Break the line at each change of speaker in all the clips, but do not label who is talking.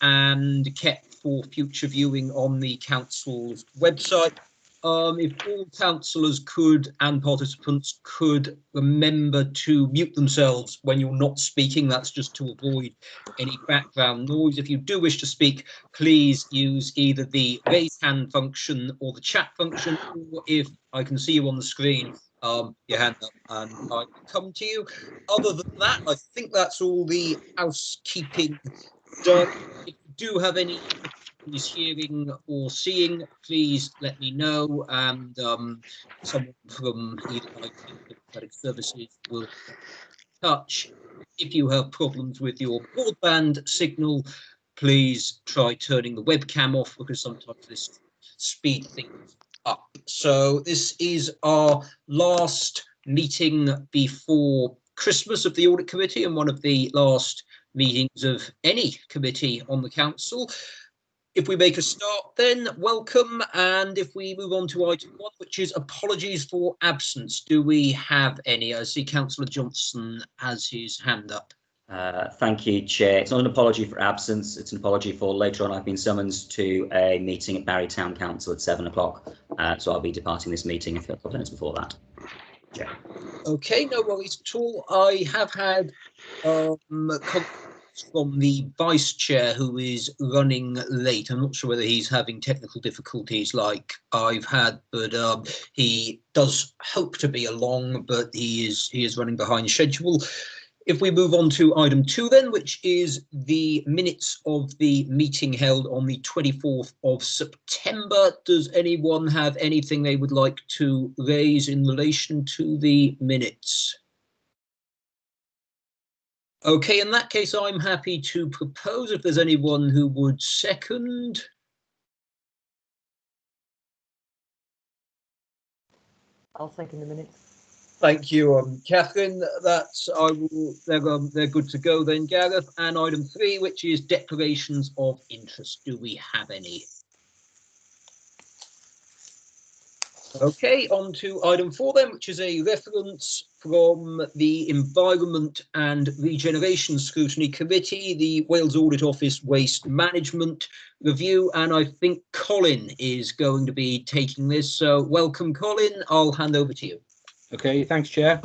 and kept for future viewing on the council's website. If all councillors could and participants could remember to mute themselves when you're not speaking, that's just to avoid any background noise. If you do wish to speak, please use either the raise hand function or the chat function, or if I can see you on the screen, your hand up and I will come to you. Other than that, I think that's all the housekeeping done. If you do have any is hearing or seeing, please let me know, and someone from either IT or Democratic Services will touch. If you have problems with your broadband signal, please try turning the webcam off, because sometimes this speed things up. So this is our last meeting before Christmas of the Audit Committee, and one of the last meetings of any committee on the council. If we make a start, then welcome. And if we move on to item 1, which is apologies for absence, do we have any? I see Councillor Johnson has his hand up.
Thank you, Chair. It's not an apology for absence. It's an apology for later on I've been summoned to a meeting at Barry Town Council at 7 o'clock. So I'll be departing this meeting a couple of minutes before that. Chair.
Okay, no worries at all. I have had from the Vice Chair, who is running late. I'm not sure whether he's having technical difficulties like I've had, but he does hope to be along, but he is running behind schedule. If we move on to item 2 then, which is the minutes of the meeting held on the 24th of September. Does anyone have anything they would like to raise in relation to the minutes? Okay, in that case, I'm happy to propose, if there's anyone who would second.
I'll second the minutes.
Thank you, Catherine. That's they're good to go then, Gareth. And item 3, which is declarations of interest. Do we have any? Okay, on to item 4 then, which is a reference from the Environment and Regeneration Scrutiny Committee, the Wales Audit Office Waste Management Review, and I think Colin is going to be taking this. So welcome, Colin. I'll hand over to you.
Okay, thanks, Chair.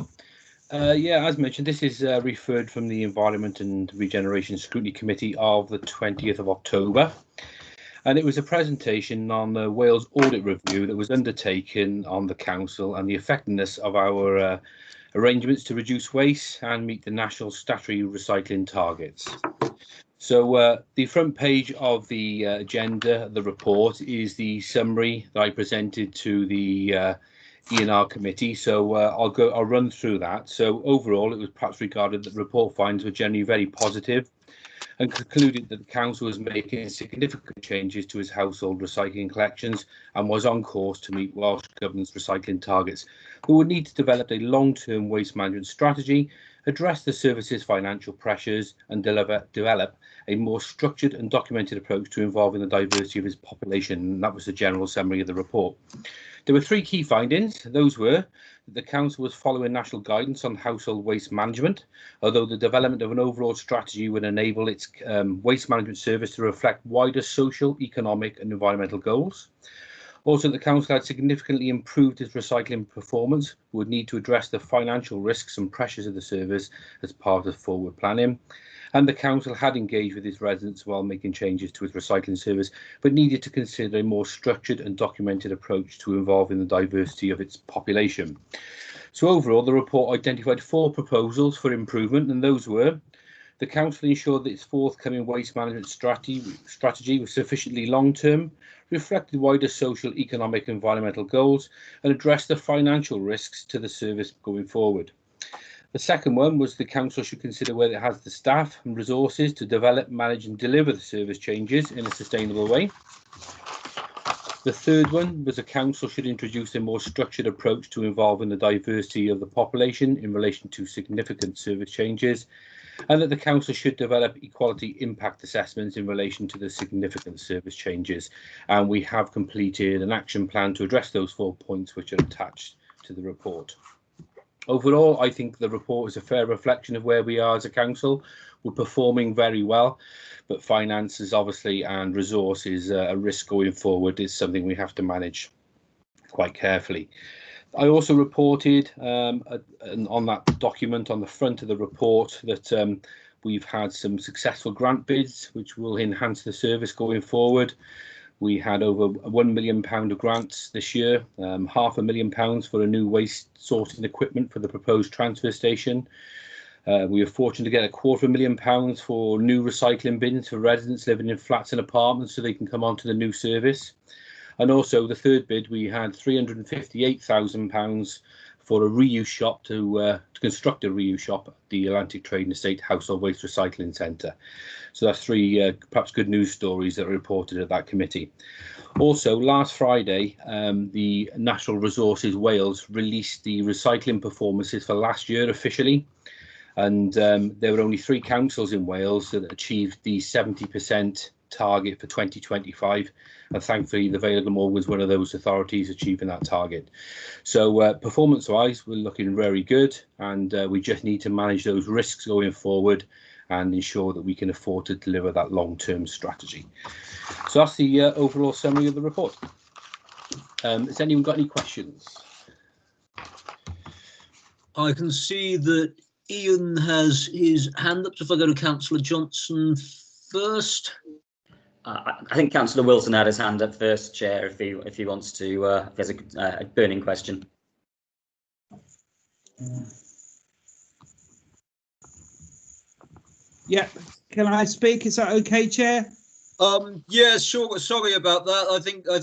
Yeah, as mentioned, this is referred from the Environment and Regeneration Scrutiny Committee of the 20th of October. And it was a presentation on the Wales Audit Review that was undertaken on the Council and the effectiveness of our arrangements to reduce waste and meet the national statutory recycling targets. So the front page of the agenda, the report, is the summary that I presented to the E&R committee. So I'll run through that. So overall, it was perhaps regarded that the report findings were generally very positive, and concluded that the council was making significant changes to its household recycling collections and was on course to meet Welsh Government's recycling targets, but would need to develop a long-term waste management strategy, address the service's financial pressures, and develop a more structured and documented approach to involving the diversity of its population. And that was the general summary of the report. There were 3 key findings. Those were that the council was following national guidance on household waste management, although the development of an overall strategy would enable its waste management service to reflect wider social, economic and environmental goals. Also, the council had significantly improved its recycling performance, would need to address the financial risks and pressures of the service as part of forward planning. And the council had engaged with its residents while making changes to its recycling service, but needed to consider a more structured and documented approach to involving the diversity of its population. So overall, the report identified 4 proposals for improvement, and those were: the council ensured that its forthcoming waste management strategy was sufficiently long-term, reflected wider social, economic and environmental goals, and addressed the financial risks to the service going forward. The second one was the council should consider whether it has the staff and resources to develop, manage and deliver the service changes in a sustainable way. The third one was the council should introduce a more structured approach to involving the diversity of the population in relation to significant service changes, and that the council should develop equality impact assessments in relation to the significant service changes. And we have completed an action plan to address those 4 points which are attached to the report. Overall, I think the report is a fair reflection of where we are as a council. We're performing very well, but finances obviously and resource is a risk going forward. Is something we have to manage quite carefully. I also reported on that document on the front of the report that we've had some successful grant bids which will enhance the service going forward. We had over £1 million of grants this year, £500,000 for a new waste sorting equipment for the proposed transfer station. We were fortunate to get £250,000 for new recycling bins for residents living in flats and apartments so they can come onto the new service. And also the third bid, we had £358,000 for a reuse shop to construct a reuse shop at the Atlantic Trading Estate Household Waste Recycling Centre. So that's three perhaps good news stories that are reported at that committee. Also, last Friday, the Natural Resources Wales released the recycling performances for last year officially. And there were only 3 councils in Wales that achieved the 70% target for 2025, and thankfully the Vale of Glamorgan was one of those authorities achieving that target. So performance wise we're looking very good, and we just need to manage those risks going forward and ensure that we can afford to deliver that long-term strategy. So that's the overall summary of the report. Has anyone got any questions?
I can see that Ian has his hand up, so if I go to Councillor Johnson first.
I think Councillor Wilson had his hand up first, Chair, if he wants to, if there's a burning question.
Yeah, can I speak? Is that okay, Chair?
Yeah, sure. Sorry about that. I think I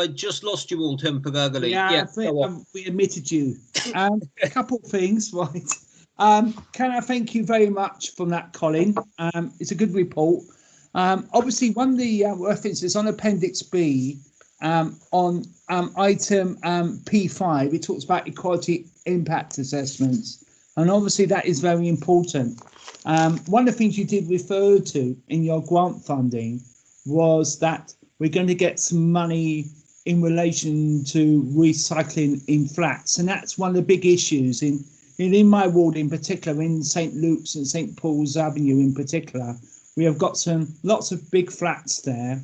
just lost you all temporarily.
Yeah, I think we omitted you. A couple of things, right? Can I thank you very much for that, Colin? It's a good report. Obviously, one of the references on Appendix B on item P5, it talks about equality impact assessments, and obviously that is very important. One of the things you did refer to in your grant funding was that we're going to get some money in relation to recycling in flats, and that's one of the big issues in my ward in particular, in St Luke's and St Paul's Avenue in particular. We have got lots of big flats there,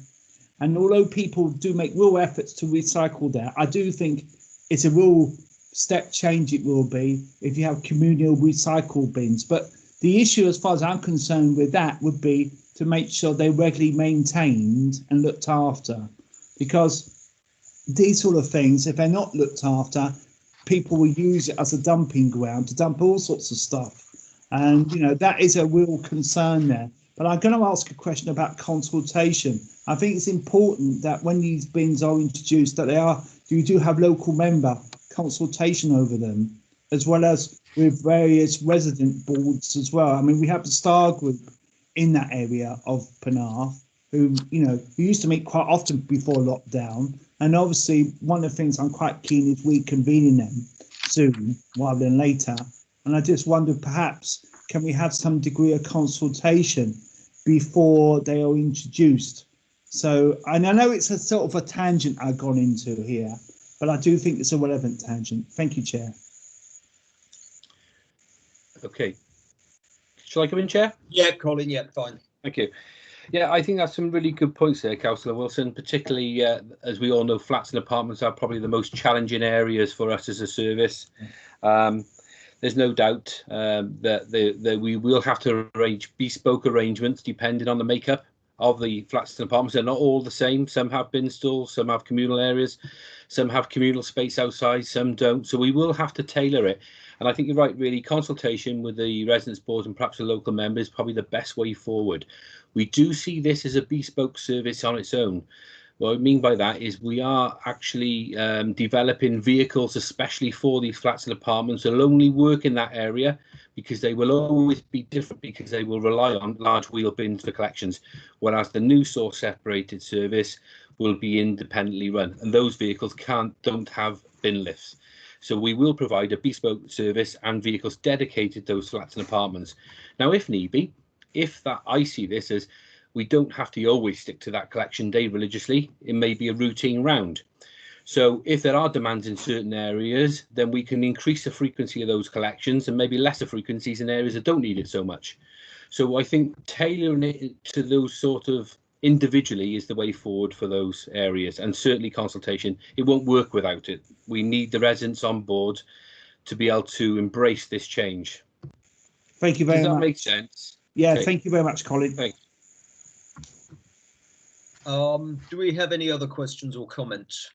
and although people do make real efforts to recycle there, I do think it's a real step change it will be if you have communal recycle bins. But the issue, as far as I'm concerned with that, would be to make sure they're regularly maintained and looked after, because these sort of things, if they're not looked after, people will use it as a dumping ground to dump all sorts of stuff. And, you know, that is a real concern there. But I'm going to ask a question about consultation. I think it's important that when these bins are introduced, that you do have local member consultation over them, as well as with various resident boards as well. I mean, we have the Star Group in that area of Penarth, who used to meet quite often before lockdown. And obviously, one of the things I'm quite keen is reconvening them soon rather than later. And I just wondered, perhaps, can we have some degree of consultation before they are introduced? So, and I know it's a sort of a tangent I've gone into here, but I do think it's a relevant tangent. Thank you, Chair.
Okay. Shall I come in, Chair?
Yeah, Colin, yeah, fine.
Thank you. Yeah, I think that's some really good points there, Councillor Wilson, particularly as we all know, flats and apartments are probably the most challenging areas for us as a service. There's no doubt that we will have to arrange bespoke arrangements depending on the makeup of the flats and apartments. They're not all the same. Some have bin stalls, some have communal areas, some have communal space outside, some don't. So we will have to tailor it. And I think you're right, really, consultation with the residents board and perhaps the local members is probably the best way forward. We do see this as a bespoke service on its own. What I mean by that is we are actually developing vehicles especially for these flats and apartments that will only work in that area, because they will always be different, because they will rely on large wheel bins for collections, whereas the new source separated service will be independently run, and those vehicles don't have bin lifts. So we will provide a bespoke service and vehicles dedicated to those flats and apartments. Now, if need be, I see this as we don't have to always stick to that collection day religiously. It may be a routine round. So if there are demands in certain areas, then we can increase the frequency of those collections and maybe lesser frequencies in areas that don't need it so much. So I think tailoring it to those sort of individually is the way forward for those areas, and certainly consultation. It won't work without it. We need the residents on board to be able to embrace this change.
Thank you very
Does that
much.
make sense?
Yeah,
Okay.
thank you very much, Colin.
Thanks.
Do we have any other questions or comments?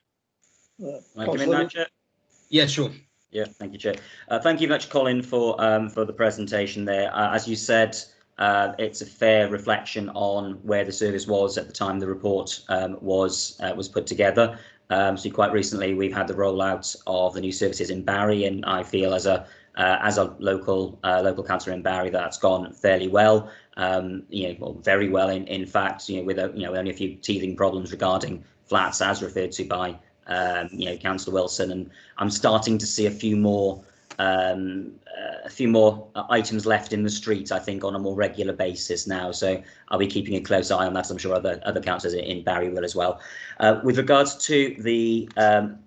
Yeah, sure.
Yeah, thank you, Chair. Thank you very much, Colin, for the presentation there. As you said, it's a fair reflection on where the service was at the time the report was put together. So quite recently, we've had the rollout of the new services in Barry, and I feel as a local councillor in Barry, that's gone fairly well. Well, very well in fact. With only a few teething problems regarding flats, as referred to by Councillor Wilson, and I'm starting to see a few more items left in the street, I think, on a more regular basis now. So I'll be keeping a close eye on that. I'm sure other councillors in Barry will as well. With regards to the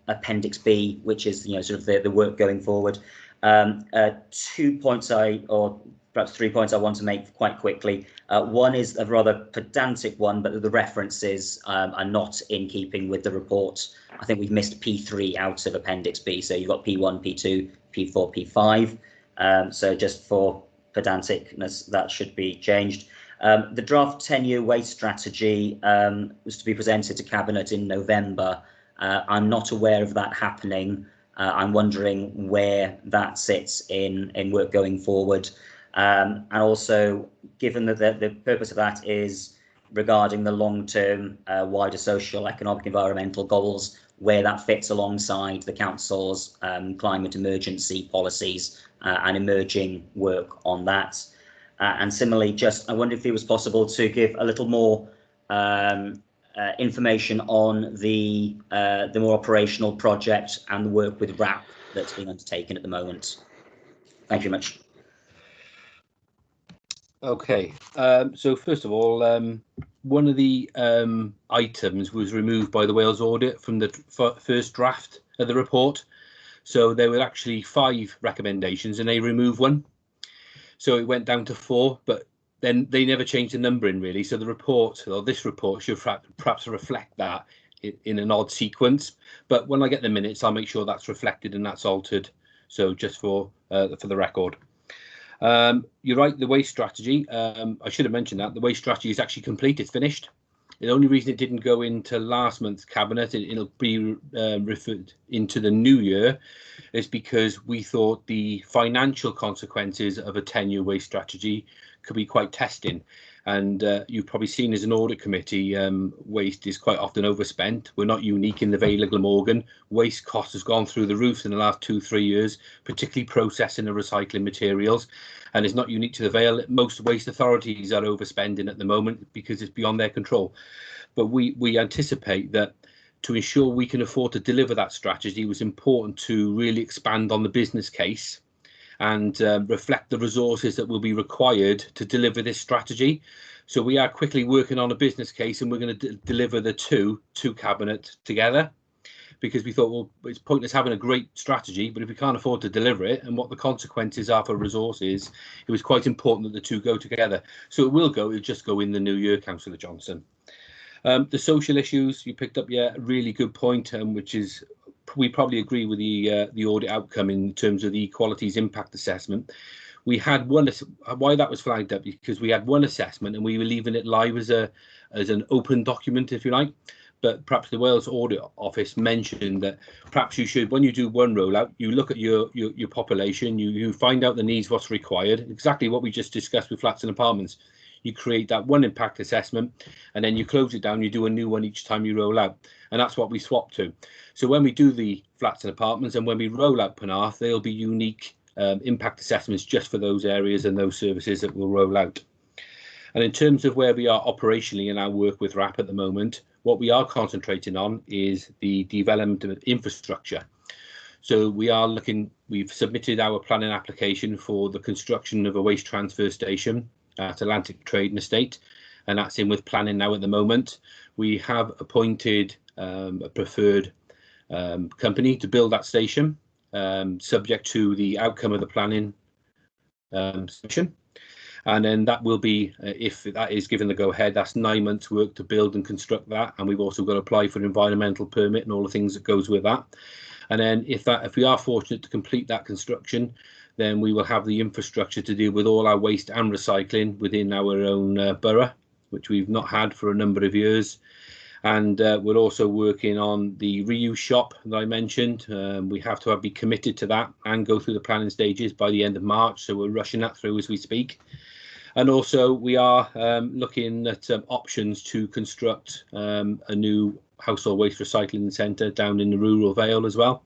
Appendix B, which is sort of the work going forward, 2 points or perhaps 3 points I want to make quite quickly. One is a rather pedantic one, but the references are not in keeping with the report. I think we've missed P3 out of Appendix B. So you've got P1, P2, P4, P5. So just for pedanticness, that should be changed. The draft 10-year waste strategy was to be presented to Cabinet in November. I'm not aware of that happening. I'm wondering where that sits in work going forward. And also, given that the purpose of that is regarding the long-term wider social, economic, environmental goals, where that fits alongside the council's climate emergency policies and emerging work on that. And similarly, I wonder if it was possible to give a little more information on the more operational project and the work with RAP that's being undertaken at the moment. Thank you very much.
Okay, so first of all, one of the items was removed by the Wales Audit from the first draft of the report. So there were actually 5 recommendations and they removed one. So it went down to 4, but then they never changed the numbering really. So the report, or this report, should perhaps reflect that in an odd sequence. But when I get the minutes, I'll make sure that's reflected and that's altered. So just for the record. You're right, the waste strategy, I should have mentioned that the waste strategy is actually complete, it's finished. The only reason it didn't go into last month's cabinet, it'll be referred into the new year, is because we thought the financial consequences of a 10-year waste strategy could be quite testing. And you've probably seen as an audit committee, waste is quite often overspent. We're not unique in the Vale of Glamorgan. Waste cost has gone through the roof in the last 2-3 years, particularly processing and recycling materials. And it's not unique to the Vale. Most waste authorities are overspending at the moment because it's beyond their control. But we anticipate that to ensure we can afford to deliver that strategy, it was important to really expand on the business case and reflect the resources that will be required to deliver this strategy. So we are quickly working on a business case and we're going to deliver the two to Cabinet together, because we thought, well, it's pointless having a great strategy, but if we can't afford to deliver it and what the consequences are for resources, it was quite important that the two go together. So it'll just go in the new year, Councillor Johnson. The social issues you picked up, yeah, a really good point, which is we probably agree with the audit outcome in terms of the equalities impact assessment. We had one, why that was flagged up, because we had one assessment and we were leaving it live as an open document, if you like. But perhaps the Wales Audit Office mentioned that perhaps you should, when you do one rollout, you look at your population, you find out the needs, what's required, exactly what we just discussed with flats and apartments. You create that one impact assessment and then you close it down, you do a new one each time you roll out. And that's what we swap to. So when we do the flats and apartments and when we roll out Penarth, they'll be unique impact assessments just for those areas and those services that we'll roll out. And in terms of where we are operationally in our work with RAP at the moment, what we are concentrating on is the development of infrastructure. So we've submitted our planning application for the construction of a waste transfer station at Atlantic Trading Estate, and that's in with planning now at the moment. We have appointed a preferred company to build that station, subject to the outcome of the planning section. And then that will be, if that is given the go-ahead, that's 9 months work to build and construct that. And we've also got to apply for an environmental permit and all the things that goes with that. And then if we are fortunate to complete that construction, then we will have the infrastructure to deal with all our waste and recycling within our own borough, which we've not had for a number of years. And we're also working on the reuse shop that I mentioned. We have to be committed to that and go through the planning stages by the end of March. So we're rushing that through as we speak. And also we are looking at options to construct a new household waste recycling centre down in the rural Vale as well.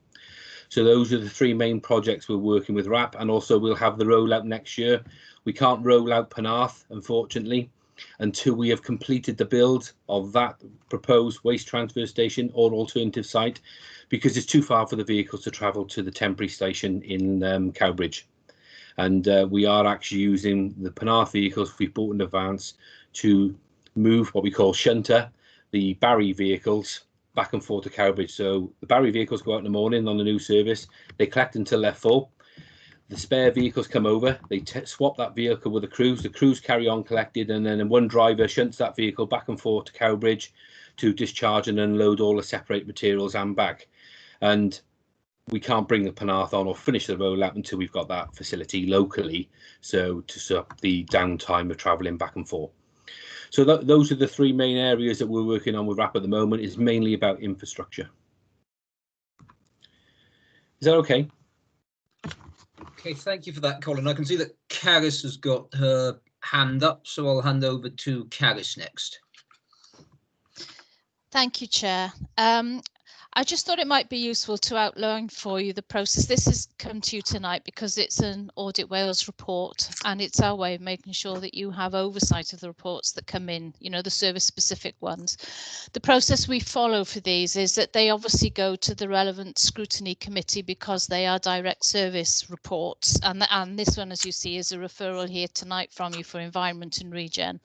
So those are the three main projects we're working with RAP, and also we'll have the rollout next year. We can't roll out Penarth, unfortunately, until we have completed the build of that proposed waste transfer station or alternative site, because it's too far for the vehicles to travel to the temporary station in Cowbridge. And we are actually using the Penarth vehicles we bought in advance to move what we call shunter, the Barry vehicles, back and forth to Cowbridge. So the Barry vehicles go out in the morning on the new service, they collect until they're full. The spare vehicles come over, they swap that vehicle with the crews carry on collected, and then one driver shunts that vehicle back and forth to Cowbridge to discharge and unload all the separate materials and back. And we can't bring the Penarth on or finish the rollout until we've got that facility locally, so to stop the downtime of travelling back and forth. So those are the three main areas that we're working on with RAP at the moment. It's mainly about infrastructure. Is that okay?
Okay, thank you for that, Colin. I can see that Caris has got her hand up, so I'll hand over to Caris next.
Thank you, Chair. I just thought it might be useful to outline for you the process. This has come to you tonight because it's an Audit Wales report, and it's our way of making sure that you have oversight of the reports that come in, you know, the service specific ones. The process we follow for these is that they obviously go to the relevant scrutiny committee because they are direct service reports, and this one, as you see, is a referral here tonight from you for environment and regen.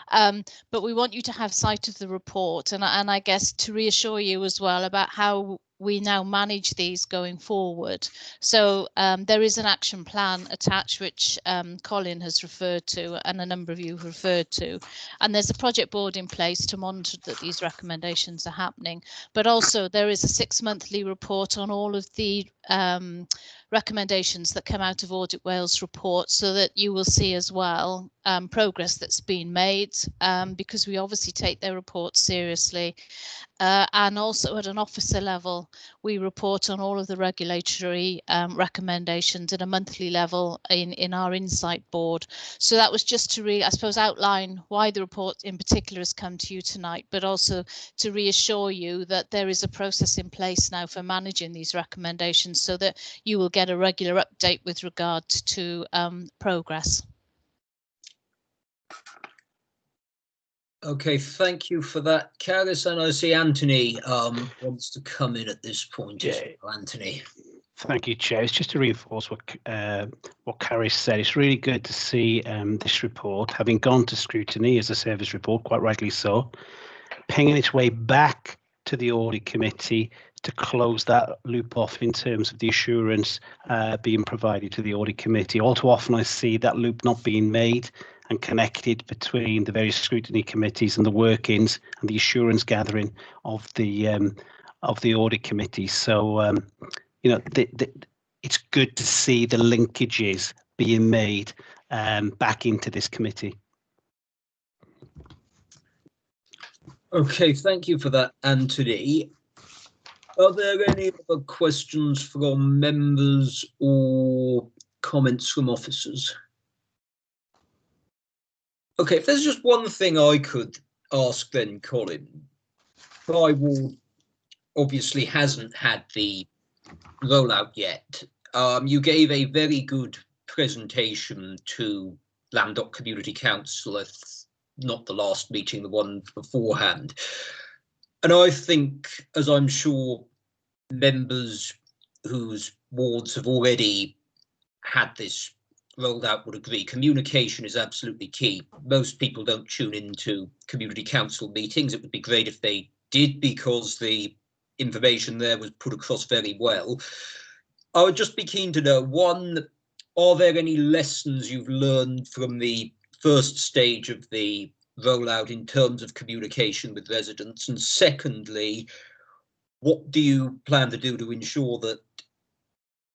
But we want you to have sight of the report, and I guess to reassure you as well about how we now manage these going forward. So there is an action plan attached, which Colin has referred to and a number of you have referred to, and there's a project board in place to monitor that these recommendations are happening. But also there is a 6-monthly report on all of the recommendations that come out of Audit Wales report, so that you will see as well progress that's been made, because we obviously take their reports seriously. And also at an officer level, we report on all of the regulatory recommendations at a monthly level in our insight board. So that was just to I suppose outline why the report in particular has come to you tonight, but also to reassure you that there is a process in place now for managing these recommendations, so that you will get a regular update with regard to progress.
Okay, thank you for that, Caris. And I see Anthony wants to come in at this point.
Yeah.
As well. Anthony.
Thank you, Chair. It's just to reinforce what Caris said. It's really good to see this report, having gone to scrutiny as a service report, quite rightly so, pinging its way back to the audit committee to close that loop off in terms of the assurance being provided to the audit committee. All too often I see that loop not being made and connected between the various scrutiny committees and the workings and the assurance gathering of the audit committee. So you know, it's good to see the linkages being made back into this committee.
Okay, thank you for that, Anthony. Are there any other questions from members or comments from officers? Okay, if there's just one thing I could ask then, Colin. Byward obviously hasn't had the rollout yet. You gave a very good presentation to Lambdoc Community Council at not the last meeting, the one beforehand. And I think, as I'm sure members whose wards have already had this rolled out would agree, communication is absolutely key. Most people don't tune into community council meetings. It would be great if they did, because the information there was put across very well. I would just be keen to know, one, are there any lessons you've learned from the first stage of the rollout in terms of communication with residents? And secondly, what do you plan to do to ensure that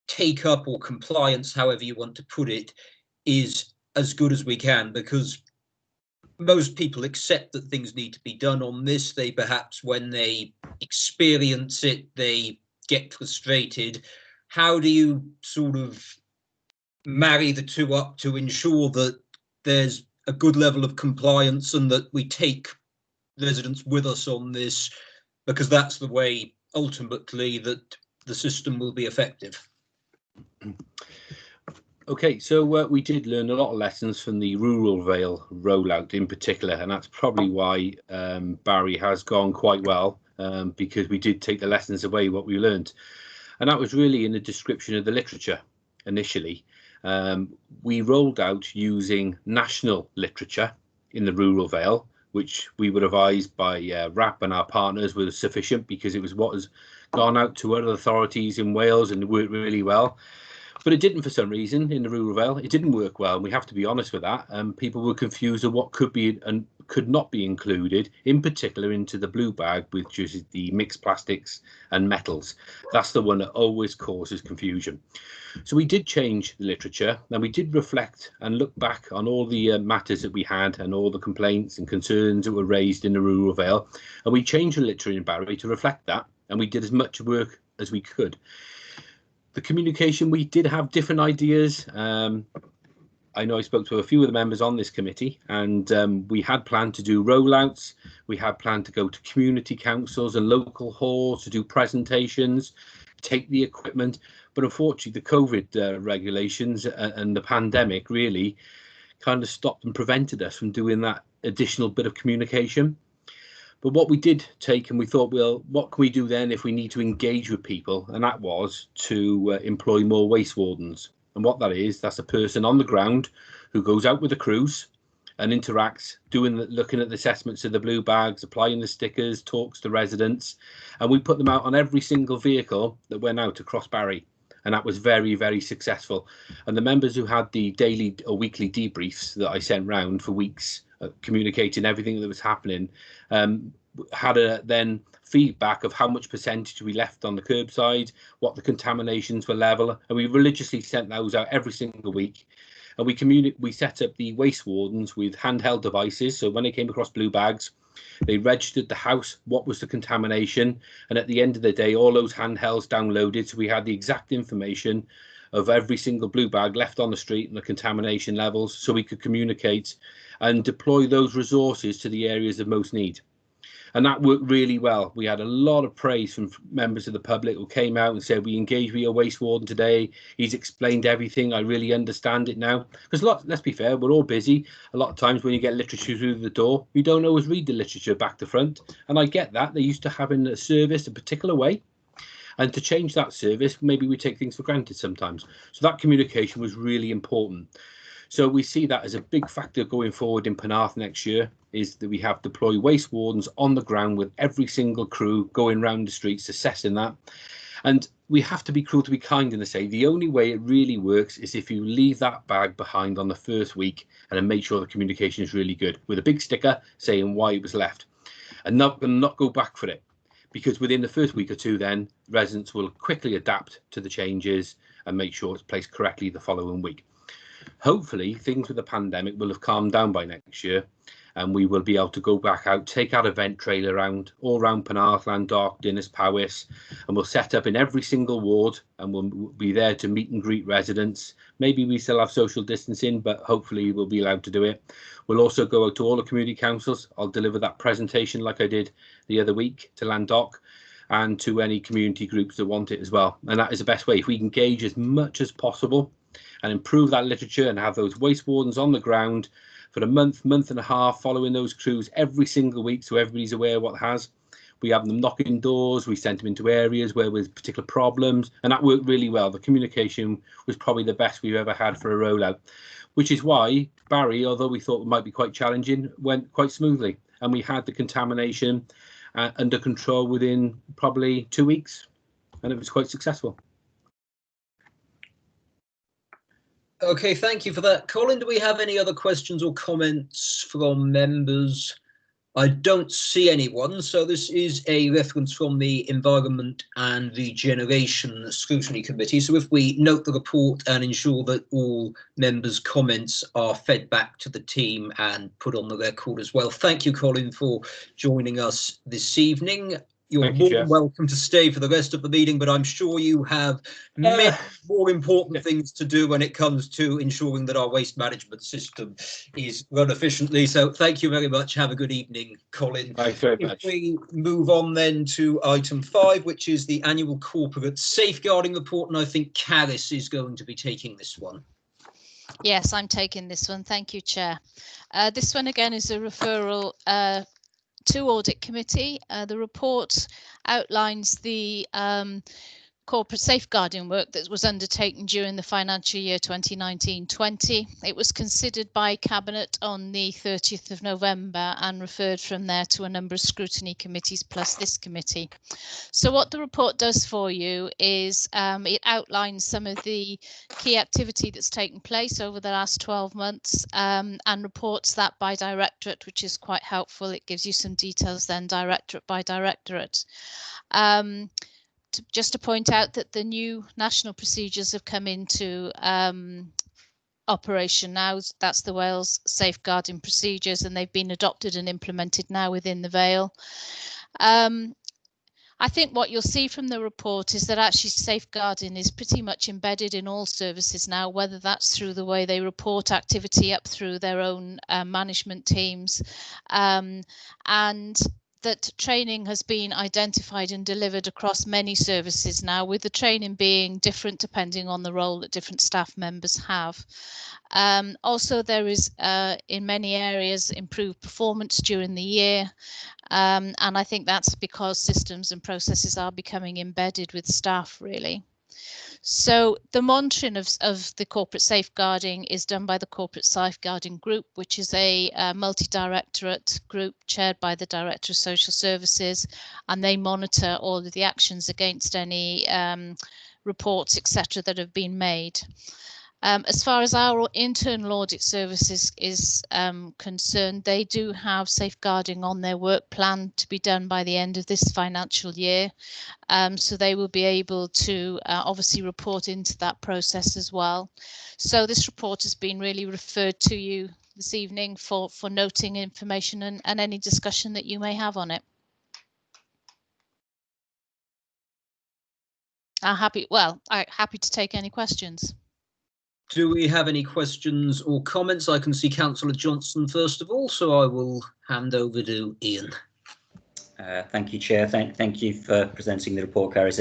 take up or compliance, however you want to put it, is as good as we can? Because most people accept that things need to be done on this. They perhaps, when they experience it, they get frustrated. How do you sort of marry the two up to ensure that there's a good level of compliance and that we take residents with us on this, because that's the way ultimately that the system will be effective?
Okay, so we did learn a lot of lessons from the rural Vale rollout in particular, and that's probably why Barry has gone quite well, because we did take the lessons away, what we learned. And that was really in the description of the literature initially. We rolled out using national literature in the rural Vale, which we were advised by RAP and our partners was sufficient, because it was what has gone out to other authorities in Wales and it worked really well. But it didn't, for some reason, in the rural Vale. It didn't work well, and we have to be honest with that. People were confused of what could be and could not be included, in particular into the blue bag, which is the mixed plastics and metals. That's the one that always causes confusion. So we did change the literature, and we did reflect and look back on all the matters that we had and all the complaints and concerns that were raised in the rural Vale, and we changed the literature in Barry to reflect that, and we did as much work as we could. The communication, we did have different ideas. I know I spoke to a few of the members on this committee, and we had planned to do rollouts. We had planned to go to community councils and local halls to do presentations, take the equipment. But unfortunately, the COVID regulations and the pandemic really kind of stopped and prevented us from doing that additional bit of communication. But what we did take, and we thought, well, what can we do then if we need to engage with people? And that was to employ more waste wardens. And what that is, that's a person on the ground who goes out with the crews and interacts, looking at the assessments of the blue bags, applying the stickers, talks to residents. And we put them out on every single vehicle that went out across Barry. And that was very, very successful. And the members who had the daily or weekly debriefs that I sent round for weeks, communicating everything that was happening, had then feedback of how much percentage we left on the curbside, what the contaminations were level, and we religiously sent those out every single week. And we set up the waste wardens with handheld devices, so when they came across blue bags, they registered the house, what was the contamination, and at the end of the day, all those handhelds downloaded, so we had the exact information of every single blue bag left on the street and the contamination levels, so we could communicate and deploy those resources to the areas of most need. And that worked really well. We had a lot of praise from members of the public who came out and said, we engaged with your waste warden today. He's explained everything. I really understand it now. Because let's be fair, we're all busy. A lot of times when you get literature through the door, you don't always read the literature back to front. And I get that. They're used to having a service a particular way. And to change that service, maybe we take things for granted sometimes. So that communication was really important. So we see that as a big factor going forward in Penarth next year, is that we have deployed waste wardens on the ground with every single crew going around the streets assessing that. And we have to be cruel to be kind and say the only way it really works is if you leave that bag behind on the first week and then make sure the communication is really good with a big sticker saying why it was left, and not go back for it. Because within the first week or two, then residents will quickly adapt to the changes and make sure it's placed correctly the following week. Hopefully things with the pandemic will have calmed down by next year, and we will be able to go back out, take our event trailer around all around Penarth, Landock, Dinas, Powys, and we'll set up in every single ward, and we'll be there to meet and greet residents. Maybe we still have social distancing, but hopefully we'll be allowed to do it. We'll also go out to all the community councils. I'll deliver that presentation like I did the other week to Landock and to any community groups that want it as well. And that is the best way. If we engage as much as possible and improve that literature and have those waste wardens on the ground for a month and a half, following those crews every single week, so everybody's aware what has. We have them knocking doors, we sent them into areas where with particular problems, and that worked really well. The communication was probably the best we've ever had for a rollout, which is why Barry, although we thought it might be quite challenging, went quite smoothly. And we had the contamination under control within probably 2 weeks, and it was quite successful.
Okay, thank you for that. Colin, do we have any other questions or comments from members? I don't see anyone, so this is a reference from the Environment and Regeneration Scrutiny Committee. So if we note the report and ensure that all members' comments are fed back to the team and put on the record as well. Thank you, Colin, for joining us this evening. You're
Thank you,
more than
Jeff.
welcome to stay for the rest of the meeting, but I'm sure you have many more important things to do when it comes to ensuring that our waste management system is run efficiently. So thank you very much. Have a good evening, Colin.
Thanks very
If
much.
we move on then to item 5, which is the annual corporate safeguarding report, and I think Caris is going to be taking this one.
Yes, I'm taking this one. Thank you, Chair. This one again is a referral to Audit Committee. The report outlines the corporate safeguarding work that was undertaken during the financial year 2019-20. It was considered by Cabinet on the 30th of November and referred from there to a number of scrutiny committees plus this committee. So what the report does for you is it outlines some of the key activity that's taken place over the last 12 months and reports that by directorate, which is quite helpful. It gives you some details then directorate by directorate. Just to point out that the new national procedures have come into operation now. That's the Wales safeguarding procedures, and they've been adopted and implemented now within the Vale. I think what you'll see from the report is that actually safeguarding is pretty much embedded in all services now, whether that's through the way they report activity up through their own management teams, and that training has been identified and delivered across many services now, with the training being different depending on the role that different staff members have. Also, there is in many areas improved performance during the year, and I think that's because systems and processes are becoming embedded with staff, really. So the monitoring of the corporate safeguarding is done by the Corporate Safeguarding Group, which is a multi-directorate group chaired by the Director of Social Services, and they monitor all of the actions against any reports, etc., that have been made. As far as our internal audit services is concerned, they do have safeguarding on their work plan to be done by the end of this financial year. So they will be able to obviously report into that process as well. So this report has been really referred to you this evening for noting information and any discussion that you may have on it. I'm happy to take any questions.
Do we have any questions or comments? I can see Councillor Johnson first of all, so I will hand over to Ian.
Thank you, Chair. Thank you for presenting the report, Caris.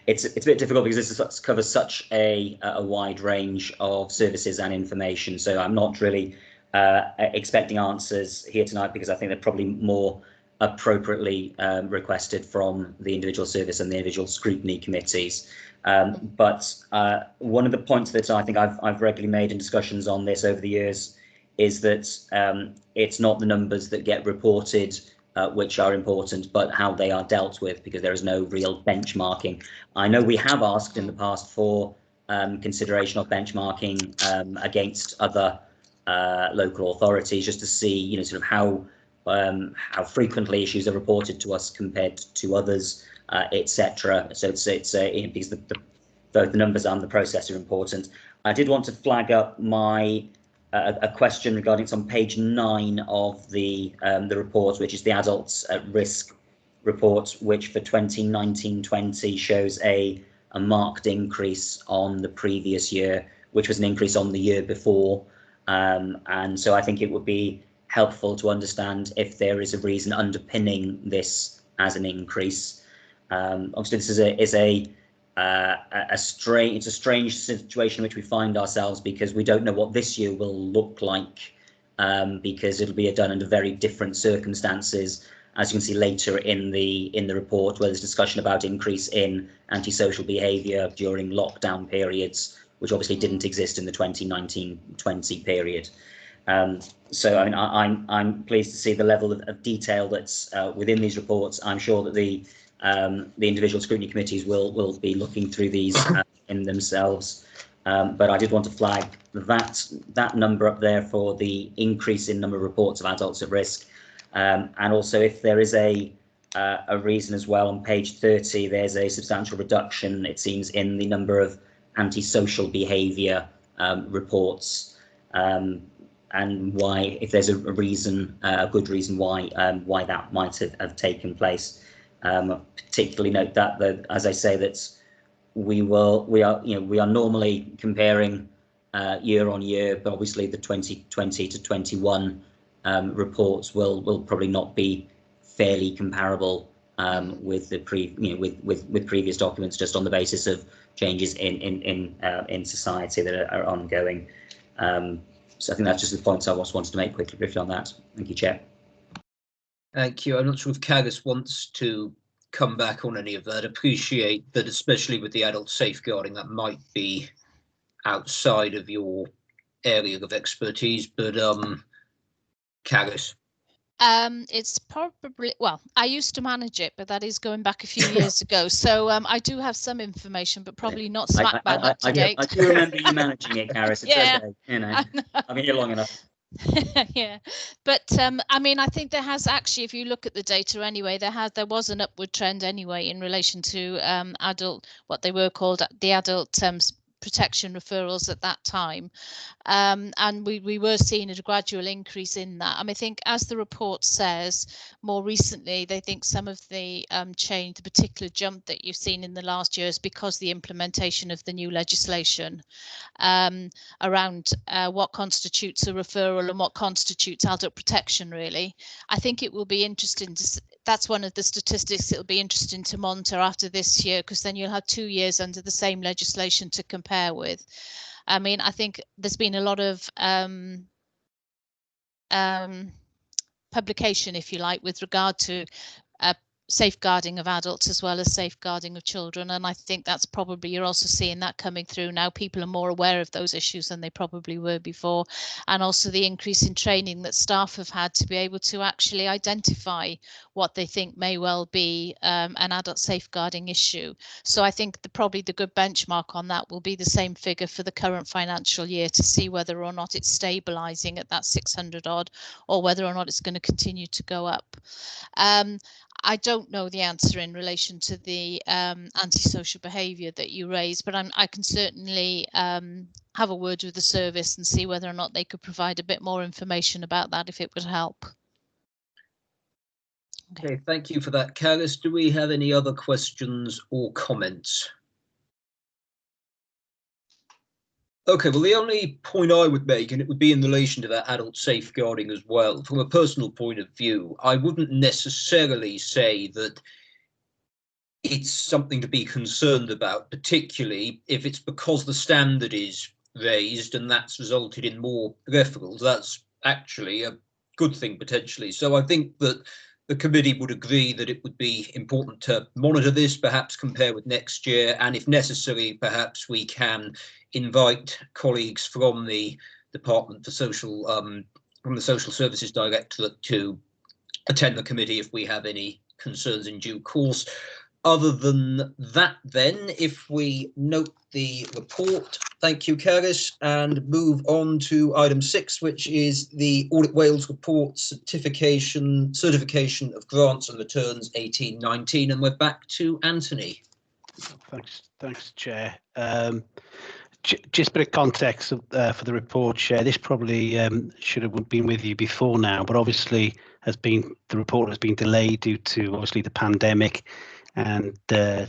It's a bit difficult because this covers such a wide range of services and information, so I'm not really expecting answers here tonight, because I think they're probably more appropriately requested from the individual service and the individual scrutiny committees. But one of the points that I think I've regularly made in discussions on this over the years is that it's not the numbers that get reported which are important, but how they are dealt with, because there is no real benchmarking. I know we have asked in the past for consideration of benchmarking against other local authorities, just to see, sort of how frequently issues are reported to us compared to others, etc. So it's because both the numbers and the process are important. I did want to flag up a question regarding, it's on page 9 of the report, which is the adults at risk report, which for 2019-20 shows a marked increase on the previous year, which was an increase on the year before. And so I think it would be helpful to understand if there is a reason underpinning this as an increase. Obviously, this is it's a strange situation in which we find ourselves, because we don't know what this year will look like, because it'll be done under very different circumstances, as you can see later in the report, where there's discussion about increase in antisocial behaviour during lockdown periods, which obviously didn't exist in the 2019-20 period. So I mean, I'm pleased to see the level of detail that's within these reports. I'm sure that the individual scrutiny committees will be looking through these in themselves. But I did want to flag that number up there for the increase in number of reports of adults at risk, and also if there is a reason as well on page 30, there's a substantial reduction, it seems, in the number of antisocial behaviour reports. And why, if there's a reason, a good reason why that might have taken place. Particularly note that as I say, that we are normally comparing year on year, but obviously the 2020 to 21 reports will probably not be fairly comparable with the with previous documents, just on the basis of changes in society that are ongoing. So I think that's just the points I wanted to make quickly, briefly on that. Thank you, Chair.
Thank you. I'm not sure if Carys wants to come back on any of that. Appreciate that, especially with the adult safeguarding, that might be outside of your area of expertise, but Carys.
It's probably, well, I used to manage it, but that is going back a few years ago. So I do have some information, but probably not smack bang up to date.
I do remember you managing it, Carys. It's
Yeah,
okay, you know. I've been here long enough.
Yeah, but I mean, I think there has actually, if you look at the data anyway, there was an upward trend anyway in relation to what they were called the adult protection referrals at that time, and we were seeing a gradual increase in that. I mean, I think, as the report says, more recently they think some of the change, the particular jump that you've seen in the last year, is because the implementation of the new legislation around what constitutes a referral and what constitutes adult protection. Really, I think it will be interesting to. That's one of the statistics it'll be interesting to monitor after this year, because then you'll have 2 years under the same legislation to compare with. I mean, I think there's been a lot of publication, if you like, with regard to safeguarding of adults as well as safeguarding of children, and I think that's probably, you're also seeing that coming through now. People are more aware of those issues than they probably were before, and also the increase in training that staff have had to be able to actually identify what they think may well be an adult safeguarding issue. So I think probably the good benchmark on that will be the same figure for the current financial year, to see whether or not it's stabilising at that 600 odd, or whether or not it's going to continue to go up. I don't know the answer in relation to the antisocial behaviour that you raised, but I can certainly have a word with the service and see whether or not they could provide a bit more information about that, if it would help.
Okay, thank you for that, Carys. Do we have any other questions or comments? Okay, well, the only point I would make, and it would be in relation to that adult safeguarding as well, from a personal point of view, I wouldn't necessarily say that it's something to be concerned about, particularly if it's because the standard is raised and that's resulted in more referrals. That's actually a good thing, potentially. So I think that the committee would agree that it would be important to monitor this, perhaps compare with next year, and if necessary, perhaps we can invite colleagues from the Department for Social, from the Social Services Directorate, to attend the committee if we have any concerns in due course. Other than that, then, if we note the report, thank you, Carys, and move on to item 6, which is the Audit Wales report, certification of grants and returns 18-19, and we're back to Anthony.
Thanks, Chair. Just a bit of context for the report, Chair. This probably should have been with you before now, but obviously the report has been delayed due to obviously the pandemic and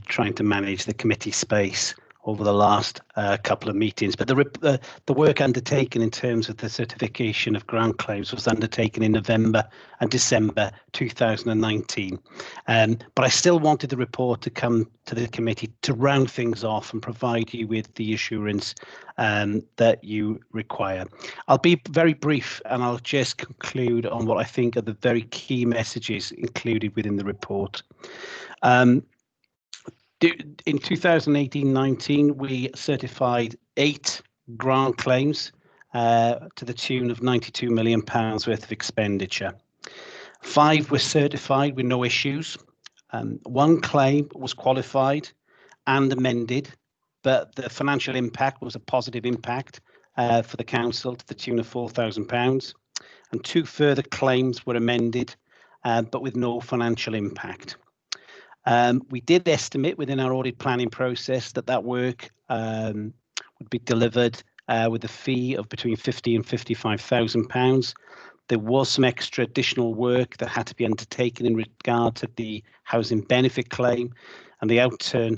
trying to manage the committee space over the last couple of meetings. But the work undertaken in terms of the certification of grant claims was undertaken in November and December 2019. But I still wanted the report to come to the committee to round things off and provide you with the assurance that you require. I'll be very brief, and I'll just conclude on what I think are the very key messages included within the report. In 2018-19, we certified 8 grant claims to the tune of £92 million worth of expenditure. 5 were certified with no issues. 1 claim was qualified and amended, but the financial impact was a positive impact for the council to the tune of £4,000. And 2 further claims were amended, but with no financial impact. We did estimate within our audit planning process that work would be delivered with a fee of between £50,000 and £55,000. There was some extra additional work that had to be undertaken in regard to the housing benefit claim, and the outturn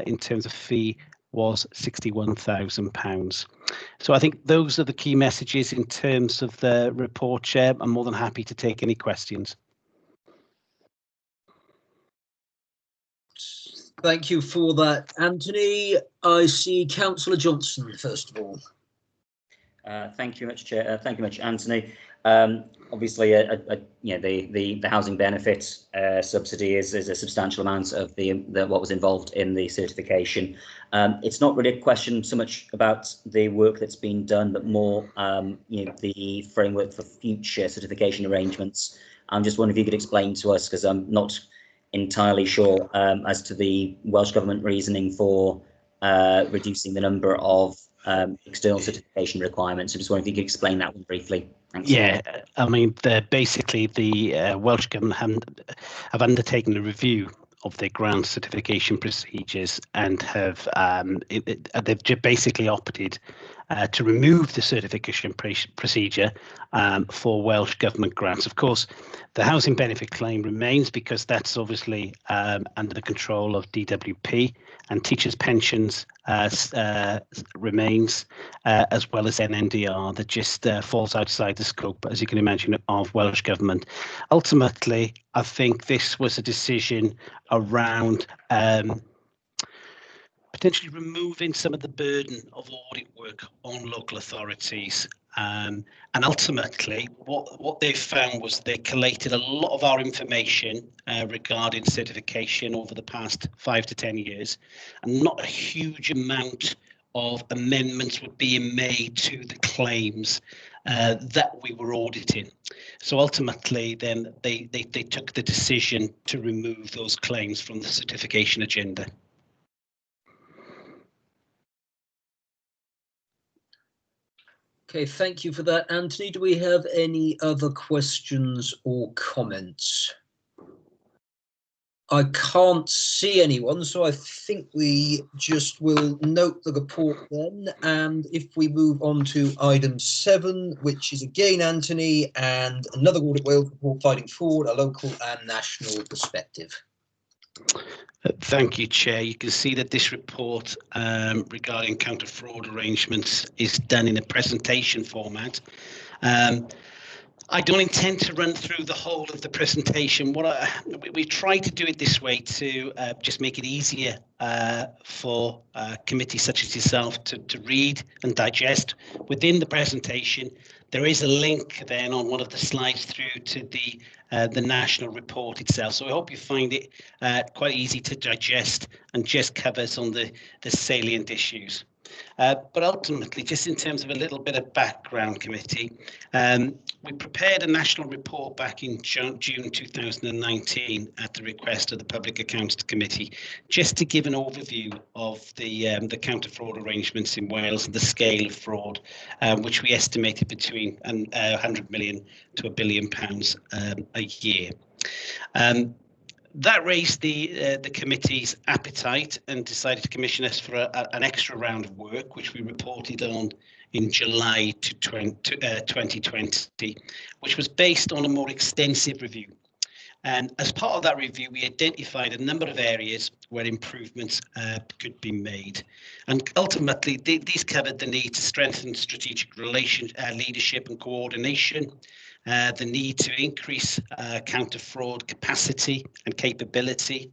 in terms of fee was £61,000. So I think those are the key messages in terms of the report, Chair. I'm more than happy to take any questions.
Thank you for that, Anthony. I see Councillor Johnson, first of all.
Thank you much, Chair. Thank you much, Anthony. Obviously, the housing benefit subsidy is a substantial amount of the what was involved in the certification. It's not really a question so much about the work that's been done, but more the framework for future certification arrangements. I'm just wondering if you could explain to us, because I'm not entirely sure as to the Welsh Government reasoning for reducing the number of external certification requirements. I just wondering if you could explain that one briefly. Thanks.
Yeah, I mean, basically the Welsh Government have undertaken a review of their grant certification procedures and have they've basically opted to remove the certification procedure for Welsh Government grants. Of course, the housing benefit claim remains because that's obviously under the control of DWP, and teachers' pensions remains, as well as NNDR, that just falls outside the scope, as you can imagine, of Welsh Government. Ultimately, I think this was a decision around potentially removing some of the burden of audit work on local authorities. And ultimately, what they found was they collated a lot of our information regarding certification over the past 5 to 10 years, and not a huge amount of amendments were being made to the claims that we were auditing. So ultimately, then they took the decision to remove those claims from the certification agenda.
Okay, thank you for that, Anthony. Do we have any other questions or comments? I can't see anyone, so I think we just will note the report then. And if we move on to item 7, which is again Anthony, and another Audit Wales report fighting forward a local and national perspective.
Thank you, Chair. You can see that this report regarding counter-fraud arrangements is done in a presentation format. I don't intend to run through the whole of the presentation. We try to do it this way to just make it easier for committees such as yourself to read and digest. Within the presentation, there is a link then on one of the slides through to the national report itself. So I hope you find it quite easy to digest and just covers on the salient issues. But ultimately, just in terms of a little bit of background, committee, we prepared a national report back in June 2019 at the request of the Public Accounts Committee, just to give an overview of the counter-fraud arrangements in Wales and the scale of fraud, which we estimated between 100 million to £1 billion a year. That raised the committee's appetite and decided to commission us for an extra round of work, which we reported on in July 2020, which was based on a more extensive review. And as part of that review, we identified a number of areas where improvements could be made. And ultimately, these covered the need to strengthen strategic leadership and coordination, the need to increase counter-fraud capacity and capability,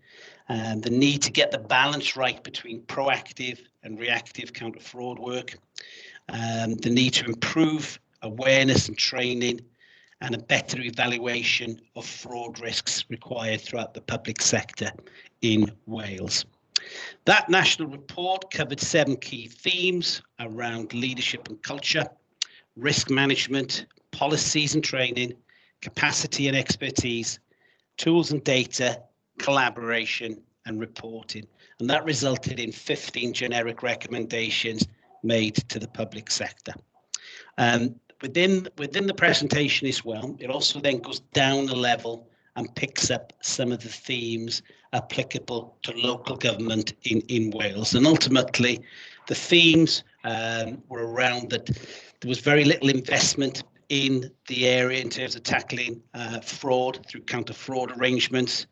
the need to get the balance right between proactive and reactive counter-fraud work, the need to improve awareness and training, and a better evaluation of fraud risks required throughout the public sector in Wales. That national report covered 7 key themes around leadership and culture, risk management, policies and training, capacity and expertise, tools and data, collaboration and reporting. And that resulted in 15 generic recommendations made to the public sector. Within the presentation as well, it also then goes down a level and picks up some of the themes applicable to local government in Wales. And ultimately, the themes were around that there was very little investment in the area in terms of tackling fraud through counter-fraud arrangements.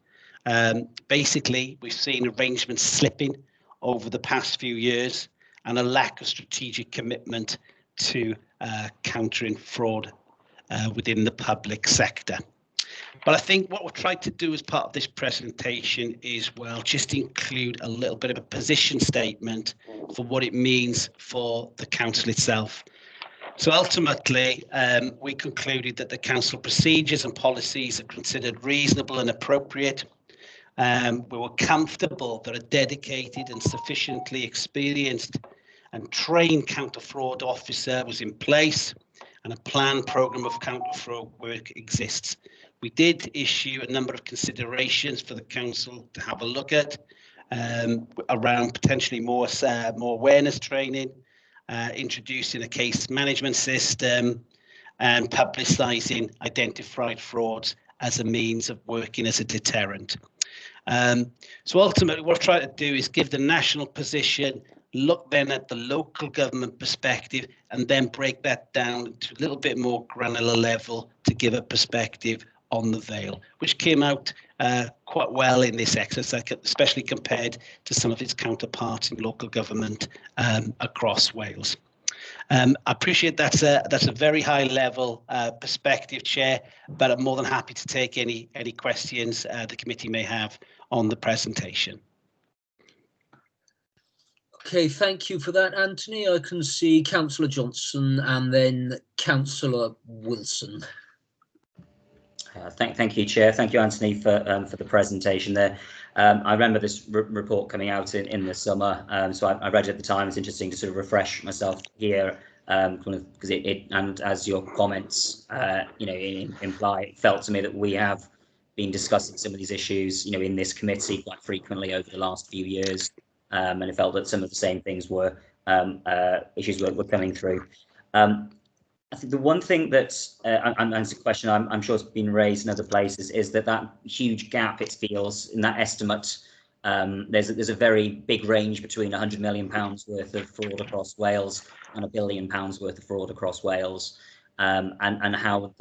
Basically, we've seen arrangements slipping over the past few years and a lack of strategic commitment to countering fraud within the public sector. But I think what we've tried to do as part of this presentation is, well, just include a little bit of a position statement for what it means for the council itself. So ultimately, we concluded that the council procedures and policies are considered reasonable and appropriate. We were comfortable that a dedicated and sufficiently experienced and trained counter-fraud officer was in place, and a planned programme of counter-fraud work exists. We did issue a number of considerations for the council to have a look at around potentially more awareness training, introducing a case management system, and publicising identified frauds as a means of working as a deterrent. So ultimately, what I've tried to do is give the national position, look then at the local government perspective, and then break that down to a little bit more granular level to give a perspective on the Vale, which came out quite well in this exercise, especially compared to some of its counterparts in local government across Wales. I appreciate that's a very high level perspective, Chair, but I'm more than happy to take any questions the committee may have on the presentation.
Okay, thank you for that, Anthony. I can see Councillor Johnson and then Councillor Wilson.
Thank you, Chair. Thank you, Anthony, for the presentation there. I remember this report coming out in the summer, so I read it at the time. It's interesting to sort of refresh myself here, because and as your comments, imply, it felt to me that we have been discussing some of these issues, in this committee quite frequently over the last few years, and it felt that some of the same things were issues were coming through. I think the one thing that, and it's a question I'm sure has been raised in other places, is that huge gap, it feels, in that estimate. There's a very big range between £100 million worth of fraud across Wales and £1 billion worth of fraud across Wales, and how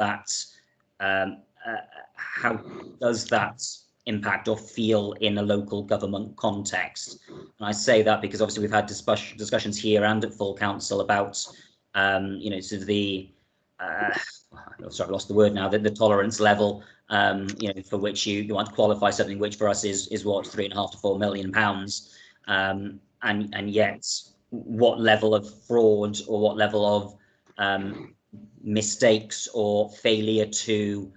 does that impact or feel in a local government context? And I say that because obviously we've had discussions here and at full council about sort of the sorry, I lost the word now, the tolerance level, for which you want to qualify something which for us is what, £3.5 to £4 million, and yet what level of fraud or what level of mistakes or failure to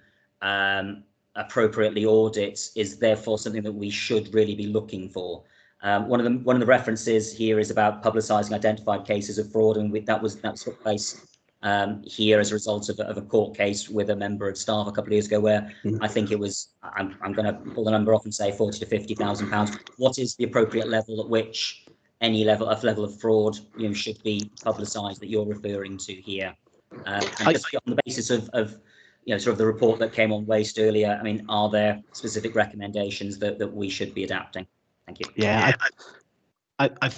appropriately audit is therefore something that we should really be looking for. One of the references here is about publicising identified cases of fraud, and that took place here as a result of a court case with a member of staff a couple of years ago, where I think it was, I'm going to pull the number off and say £40,000 to £50,000. What is the appropriate level at which any level of fraud should be publicised that you're referring to here? And just on the basis of sort of the report that came on waste earlier, I mean, are there specific recommendations that we should be adapting? Thank you.
Yeah, I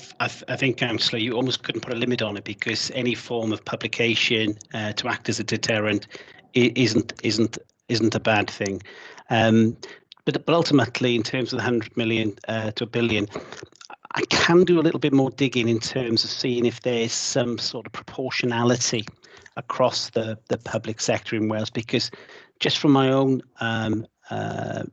think, Councillor, you almost couldn't put a limit on it, because any form of publication to act as a deterrent isn't a bad thing. But ultimately, in terms of the 100 million to £1 billion, I can do a little bit more digging in terms of seeing if there's some sort of proportionality across the public sector in Wales, because just from my own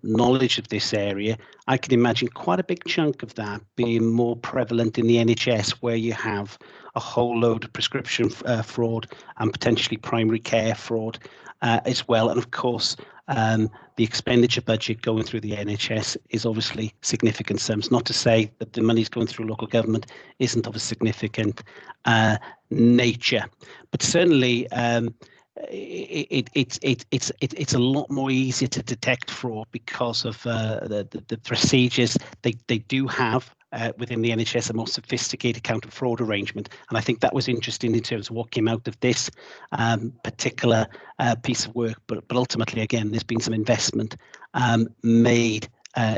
knowledge of this area, I can imagine quite a big chunk of that being more prevalent in the NHS, where you have a whole load of prescription fraud and potentially primary care fraud as well. And of course, The expenditure budget going through the NHS is obviously significant sums. Not to say that the money's going through local government isn't of a significant nature, but certainly it's a lot more easier to detect fraud because of the procedures they do have within the NHS, a more sophisticated counter fraud arrangement. And I think that was interesting in terms of what came out of this particular piece of work. But ultimately, again, there's been some investment made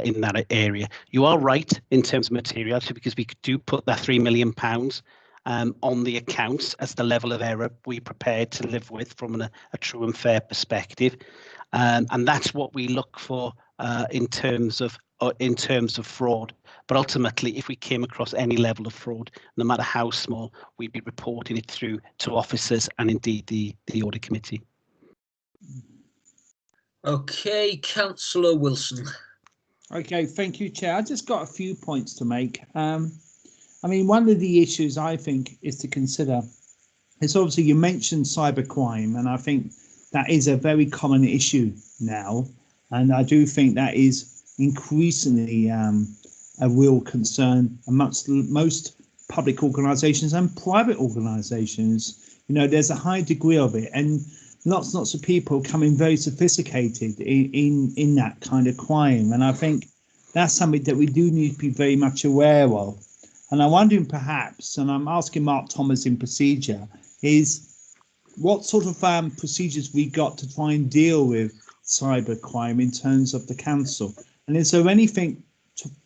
in that area. You are right in terms of materiality, because we do put that £3 million on the accounts as the level of error we're prepared to live with from a true and fair perspective, and that's what we look for in terms of fraud. But ultimately, if we came across any level of fraud, no matter how small, we'd be reporting it through to officers and indeed the audit committee.
Okay, Councillor Wilson.
Okay, thank you, Chair. I just got a few points to make. I mean, one of the issues I think is to consider is, obviously you mentioned cybercrime, and I think that is a very common issue now, and I do think that is increasingly a real concern amongst most public organisations and private organisations. You know, there's a high degree of it, and lots of people coming very sophisticated in that kind of crime, and I think that's something that we do need to be very much aware of. And I'm wondering perhaps, and I'm asking Mark Thomas in procedure, is what sort of procedures we got to try and deal with cybercrime in terms of the council? And is there anything,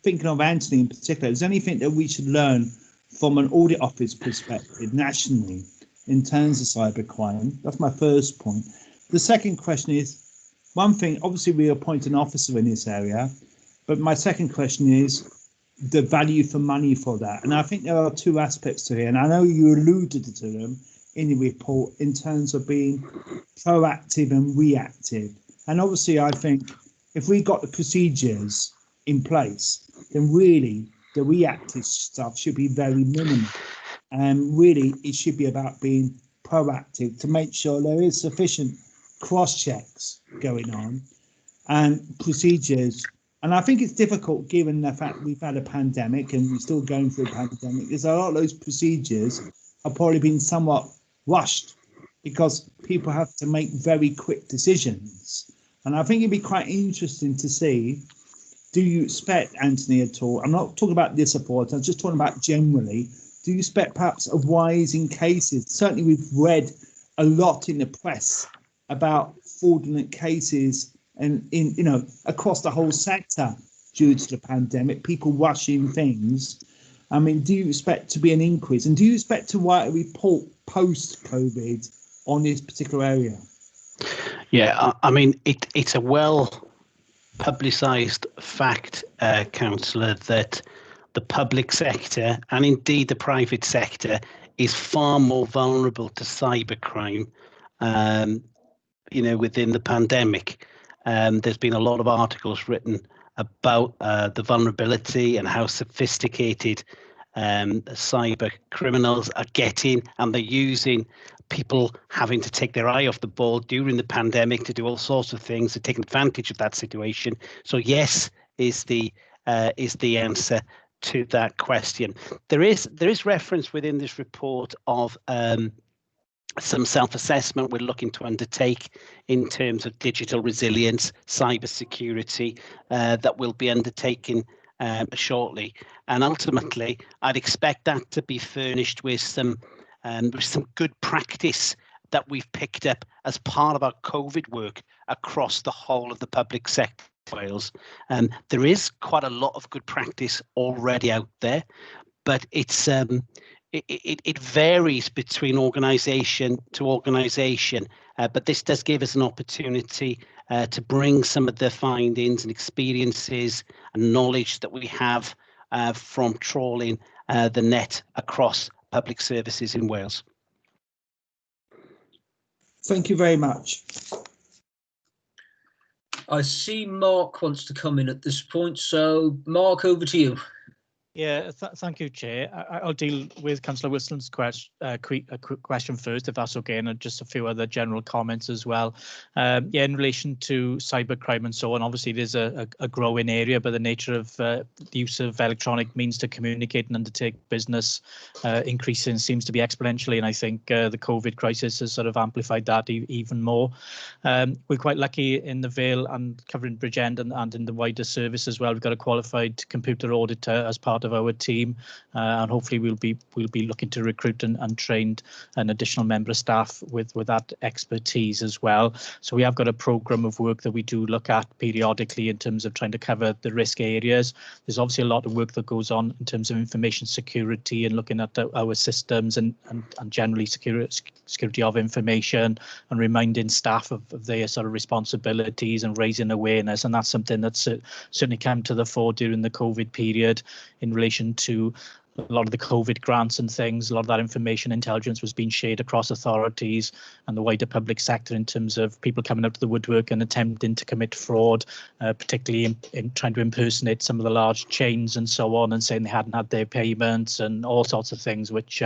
thinking of Anthony in particular, is there anything that we should learn from an audit office perspective nationally in terms of cybercrime? That's my first point. The second question is, one thing, obviously we appoint an officer in this area, but my second question is the value for money for that. And I think there are two aspects to it, and I know you alluded to them in the report in terms of being proactive and reactive. And obviously I think if we got the procedures in place, then really the reactive stuff should be very minimal. And really it should be about being proactive to make sure there is sufficient cross-checks going on and procedures. And I think it's difficult given the fact we've had a pandemic and we're still going through a pandemic. There's a lot of those procedures have probably been somewhat rushed because people have to make very quick decisions. And I think it'd be quite interesting to see, do you expect, Anthony, at all, I'm not talking about this report, I'm just talking about generally, do you expect perhaps a rise in cases? Certainly we've read a lot in the press about fraudulent cases and across the whole sector due to the pandemic, people rushing things. I mean, do you expect to be an increase? And do you expect to write a report post-COVID on this particular area?
Yeah, I mean, it's a well-publicised fact, Councillor, that the public sector and indeed the private sector is far more vulnerable to cybercrime, within the pandemic. There's been a lot of articles written about the vulnerability and how sophisticated cyber criminals are getting, and they're using people having to take their eye off the ball during the pandemic to do all sorts of things to take advantage of that situation. So yes, is the answer to that question. There is reference within this report of some self-assessment we're looking to undertake in terms of digital resilience, cyber security, that will be undertaken shortly. And ultimately, I'd expect that to be furnished with some good practice that we've picked up as part of our COVID work across the whole of the public sector. Wales. There is quite a lot of good practice already out there, but it's it varies between organisation to organisation. But this does give us an opportunity to bring some of the findings and experiences and knowledge that we have from trawling the net across public services in Wales.
Thank you very much.
I see Mark wants to come in at this point, so Mark, over to you.
Yeah, thank you, Chair. I'll deal with Councillor Wilson's quick question first, if that's okay, and just a few other general comments as well. Yeah, in relation to cybercrime and so on, obviously there's a growing area, but the nature of the use of electronic means to communicate and undertake business increasing seems to be exponentially, and I think the COVID crisis has sort of amplified that even more. We're quite lucky in the Vale and covering Bridgend and in the wider service as well. We've got a qualified computer auditor as part of our team, and hopefully we'll be looking to recruit and train an additional member of staff with that expertise as well. So we have got a programme of work that we do look at periodically in terms of trying to cover the risk areas. There's obviously a lot of work that goes on in terms of information security and looking at our systems and generally security of information, and reminding staff of their sort of responsibilities and raising awareness, and that's something that's certainly come to the fore during the COVID period in relation to a lot of the COVID grants and things. A lot of that information intelligence was being shared across authorities and the wider public sector in terms of people coming out to the woodwork and attempting to commit fraud, particularly in trying to impersonate some of the large chains and so on, and saying they hadn't had their payments and all sorts of things, which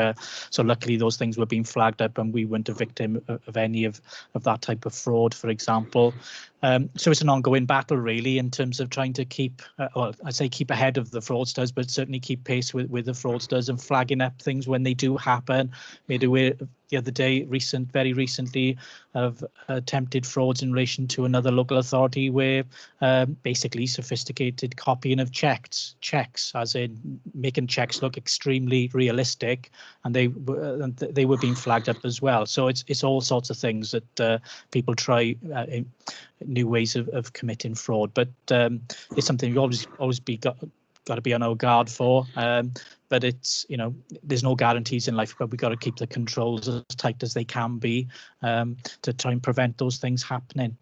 so luckily those things were being flagged up and we weren't a victim of any of that type of fraud, for example. So it's an ongoing battle, really, in terms of trying to keep, well, I say keep ahead of the fraudsters, but certainly keep pace with the fraudsters and flagging up things when they do happen. Made aware the other day, very recently, of attempted frauds in relation to another local authority where basically sophisticated copying of checks, as in making checks look extremely realistic, and they were being flagged up as well. So it's all sorts of things that people try. New ways of committing fraud, but it's something we always got to be on our guard for. But it's, there's no guarantees in life, but we've got to keep the controls as tight as they can be to try and prevent those things happening.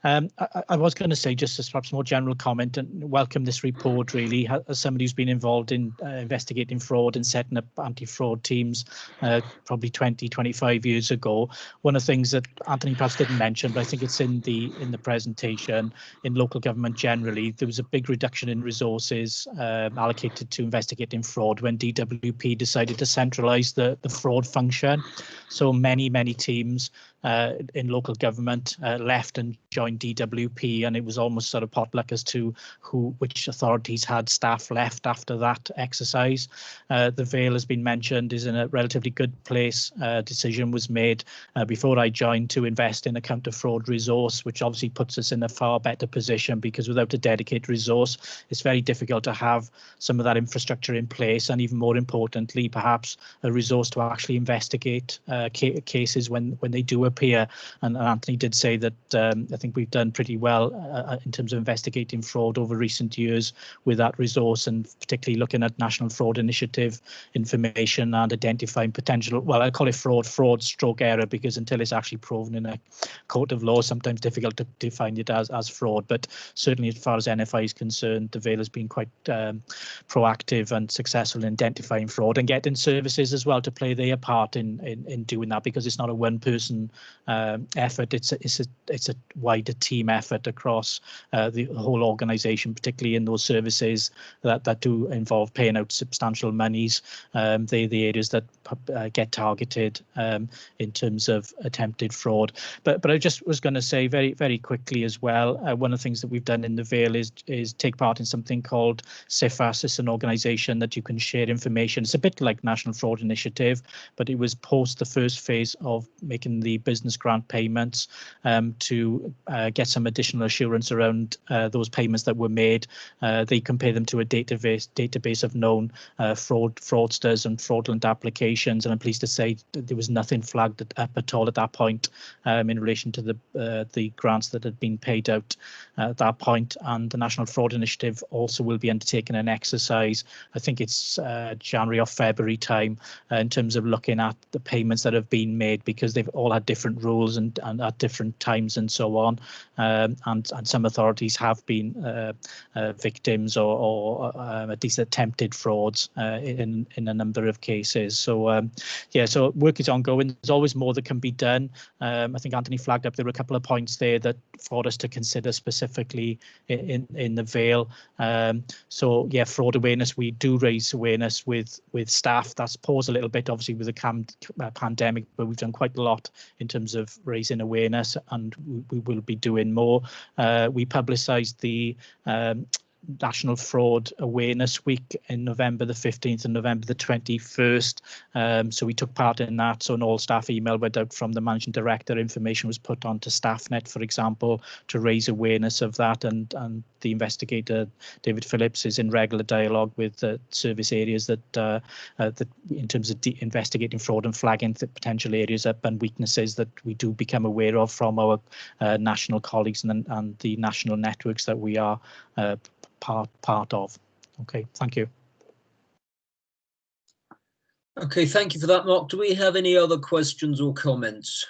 I was going to say, just as perhaps more general comment, and welcome this report, really, as somebody who's been involved in investigating fraud and setting up anti-fraud teams probably 20-25 years ago. One of the things that Anthony perhaps didn't mention, but I think it's in the presentation, in local government generally, there was a big reduction in resources allocated to investigating fraud when DWP decided to centralise the fraud function. So many teams in local government left and joined DWP, and it was almost sort of potluck as to which authorities had staff left after that exercise. The Vale has been mentioned, is in a relatively good place. Decision was made before I joined to invest in a counter fraud resource, which obviously puts us in a far better position, because without a dedicated resource, it's very difficult to have some of that infrastructure in place, and even more importantly, perhaps a resource to actually investigate cases when they do appear. And Anthony did say that I think we've done pretty well in terms of investigating fraud over recent years with that resource, and particularly looking at National Fraud Initiative information and identifying potential, well, I call it fraud stroke error, because until it's actually proven in a court of law, sometimes difficult to define it as fraud. But certainly as far as NFI is concerned, the Vale has been quite proactive and successful in identifying fraud and getting services as well to play their part in doing that, because it's not a one-person effort. It's a wider team effort across the whole organisation, particularly in those services that do involve paying out substantial monies. They're the areas that get targeted in terms of attempted fraud. But I just was going to say very quickly as well, one of the things that we've done in the Vale is take part in something called CIFAS. It's an organisation that you can share information. It's a bit like National Fraud Initiative, but it was post the first phase of making the business grant payments to get some additional assurance around those payments that were made. They compare them to a database of known fraudsters and fraudulent applications, and I'm pleased to say that there was nothing flagged up at all at that point in relation to the grants that had been paid out at that point. And the National Fraud Initiative also will be undertaking an exercise, I think it's January or February time, in terms of looking at the payments that have been made, because they've all had different rules and at different times and so on. And some authorities have been victims or at least attempted frauds in a number of cases. So yeah, so work is ongoing. There's always more that can be done. I think Anthony flagged up there were a couple of points there that for us to consider specifically in the Vale. So yeah, fraud awareness, we do raise awareness with staff. That's paused a little bit obviously with the pandemic, but we've done quite a lot in terms of raising awareness, and we will be doing more. We publicised the National Fraud Awareness Week in November the 15th and November the 21st. So we took part in that. So an all staff email went out from the managing director. Information was put onto StaffNet, for example, to raise awareness of that. And the investigator, David Phillips, is in regular dialogue with service areas that in terms of investigating fraud and flagging the potential areas up and weaknesses that we do become aware of from our national colleagues and the national networks that we are part of. Okay, thank you.
Okay, thank you for that, Mark. Do we have any other questions or comments?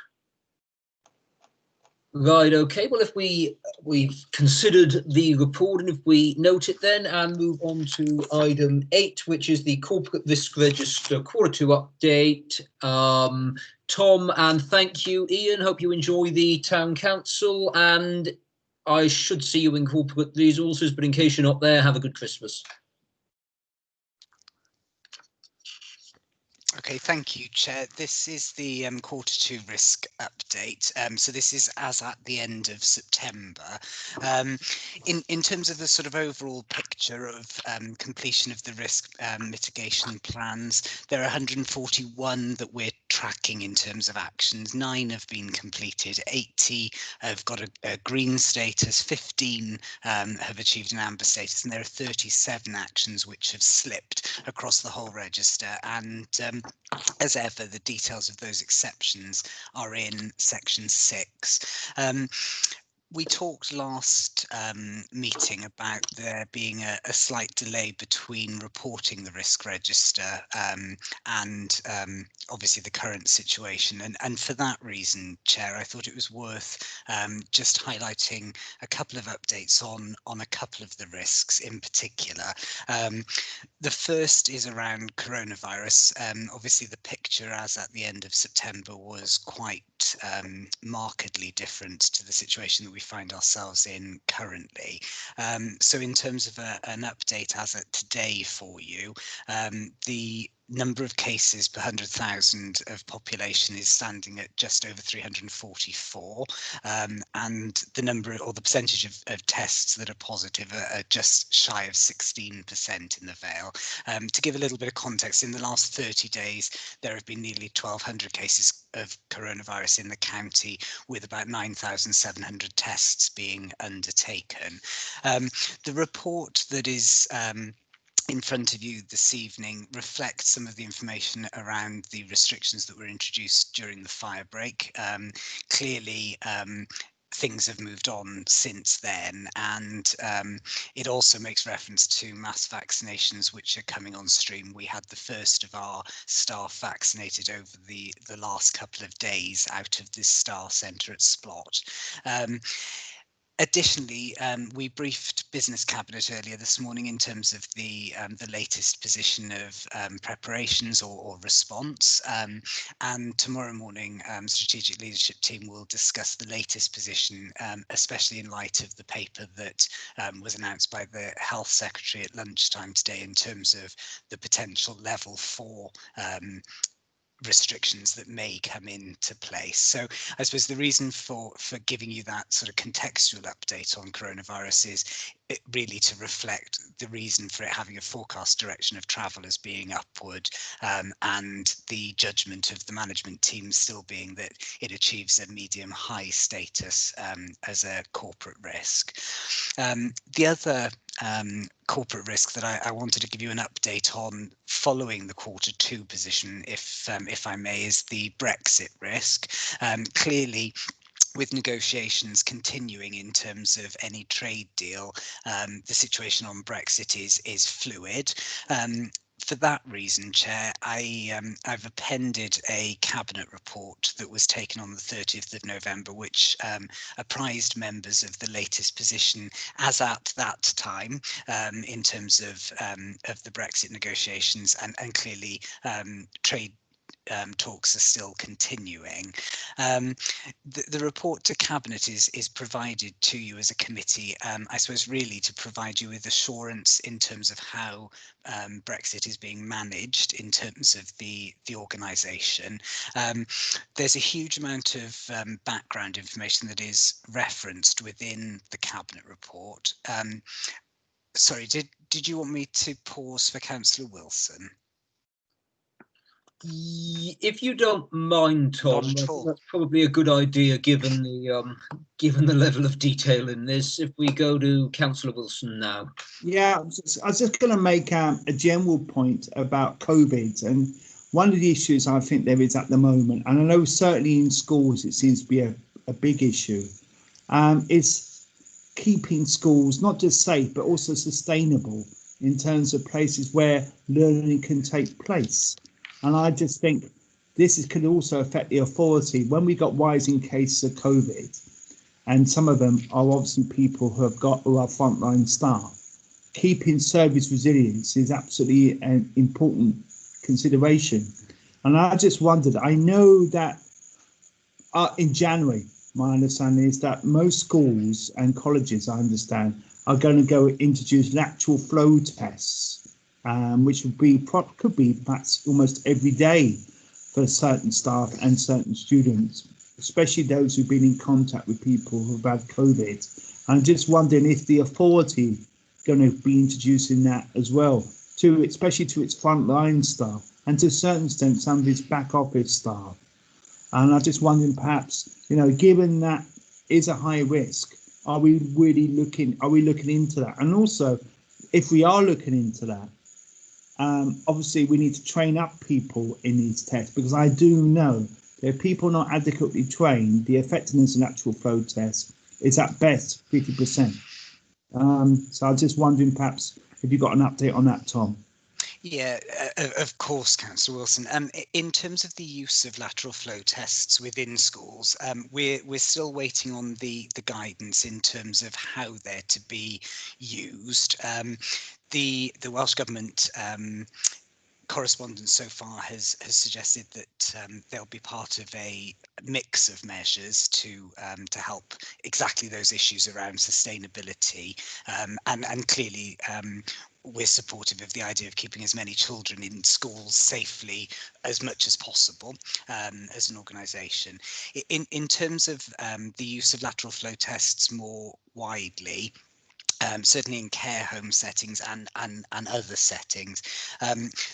Right, okay, well, if we've considered the report, and if we note it then and move on to item 8, which is the Corporate Risk Register Q2 update. Tom, and thank you, Ian. Hope you enjoy the Town Council, and I should see you in Corporate Resources, but in case you're not there, have a good Christmas.
Okay, thank you, Chair. This is the Q2 risk update. So this is as at the end of September. In terms of the sort of overall picture of completion of the risk mitigation plans, there are 141 that we're tracking in terms of actions. 9 have been completed, 80 have got a green status, 15 have achieved an amber status, and there are 37 actions which have slipped across the whole register. And as ever, the details of those exceptions are in section 6. We talked last meeting about there being a slight delay between reporting the risk register and obviously the current situation. And for that reason, Chair, I thought it was worth just highlighting a couple of updates on a couple of the risks in particular. The first is around coronavirus. Obviously, the picture as at the end of September was quite markedly different to the situation that we find ourselves in currently. So in terms of an update as at today for you, the number of cases per 100,000 of population is standing at just over 344, and the number or the percentage of tests that are positive are just shy of 16% in the Vale. To give a little bit of context, in the last 30 days there have been nearly 1,200 cases of coronavirus in the county, with about 9,700 tests being undertaken. The report that is in front of you this evening reflects some of the information around the restrictions that were introduced during the fire break. Clearly, things have moved on since then, and it also makes reference to mass vaccinations which are coming on stream. We had the first of our staff vaccinated over the last couple of days out of this Star Centre at Splot. Additionally, we briefed Business Cabinet earlier this morning in terms of the latest position of preparations or response, and tomorrow morning Strategic Leadership Team will discuss the latest position, especially in light of the paper that was announced by the Health Secretary at lunchtime today in terms of the potential level 4 restrictions that may come into place. So I suppose the reason for giving you that sort of contextual update on coronavirus is really to reflect the reason for it having a forecast direction of travel as being upward, and the judgment of the management team still being that it achieves a medium-high status as a corporate risk. The other corporate risk that I wanted to give you an update on following the Q2 position, if I may, is the Brexit risk. Clearly, with negotiations continuing in terms of any trade deal, the situation on Brexit is fluid. for that reason, Chair, I've appended a cabinet report that was taken on the 30th of November, which apprised members of the latest position as at that time in terms of the Brexit negotiations, and clearly trade talks are still continuing. The report to Cabinet is provided to you as a committee, I suppose, really to provide you with assurance in terms of how Brexit is being managed in terms of the organisation. There's a huge amount of background information that is referenced within the Cabinet report. Sorry, did you want me to pause for Councillor Wilson?
If you don't mind, Tom,
Not
I
at
think
all.
that's probably a good idea given the level of detail in this. If we go to Councillor Wilson now.
Yeah, I was just going to make a general point about COVID, and one of the issues I think there is at the moment, and I know certainly in schools it seems to be a big issue, is keeping schools not just safe but also sustainable in terms of places where learning can take place. And I just think could also affect the authority. When we got rising cases of COVID, and some of them are obviously people who are frontline staff, keeping service resilience is absolutely an important consideration. And I just wondered, I know that in January, my understanding is that most schools and colleges, I understand, are going to go introduce lateral flow tests, which could be perhaps almost every day for certain staff and certain students, especially those who've been in contact with people who've had COVID. I'm just wondering if the authority going to be introducing that as well, especially to its frontline staff and to a certain extent some of its back office staff. And I'm just wondering, perhaps, given that is a high risk, are we looking into that? And also, if we are looking into that, obviously we need to train up people in these tests, because I do know that if people not adequately trained, the effectiveness of lateral flow tests is at best 50%. So I'm just wondering, perhaps, if you've got an update on that, Tom.
Yeah, of course, Councillor Wilson. In terms of the use of lateral flow tests within schools, we're still waiting on the guidance in terms of how they're to be used. The Welsh Government correspondence so far has suggested that they'll be part of a mix of measures to help exactly those issues around sustainability, and clearly we're supportive of the idea of keeping as many children in schools safely as much as possible as an organisation. In terms of the use of lateral flow tests more widely, certainly in care home settings and other settings,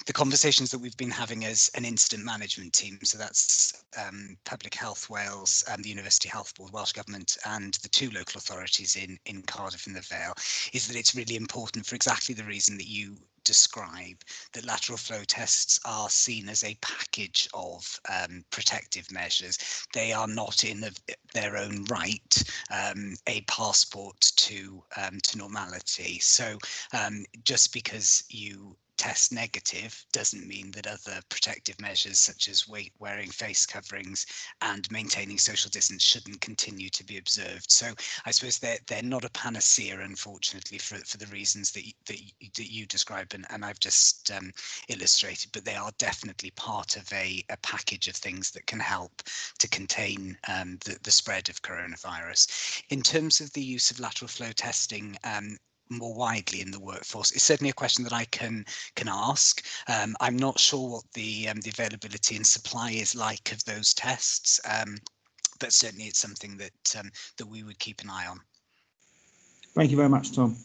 the conversations that we've been having as an incident management team, so that's Public Health Wales, the University Health Board, Welsh Government, and the two local authorities in Cardiff and the Vale, is that it's really important for exactly the reason that you describe, that lateral flow tests are seen as a package of protective measures. They are not in their own right a passport to normality. So just because you test negative doesn't mean that other protective measures such as wearing face coverings and maintaining social distance shouldn't continue to be observed. So I suppose they're not a panacea, unfortunately, for the reasons that you describe and I've just illustrated, but they are definitely part of a package of things that can help to contain the spread of coronavirus. In terms of the use of lateral flow testing more widely in the workforce, it's certainly a question that I can ask. I'm not sure what the availability and supply is like of those tests, but certainly it's something that we would keep an eye on.
Thank you very much, Tom.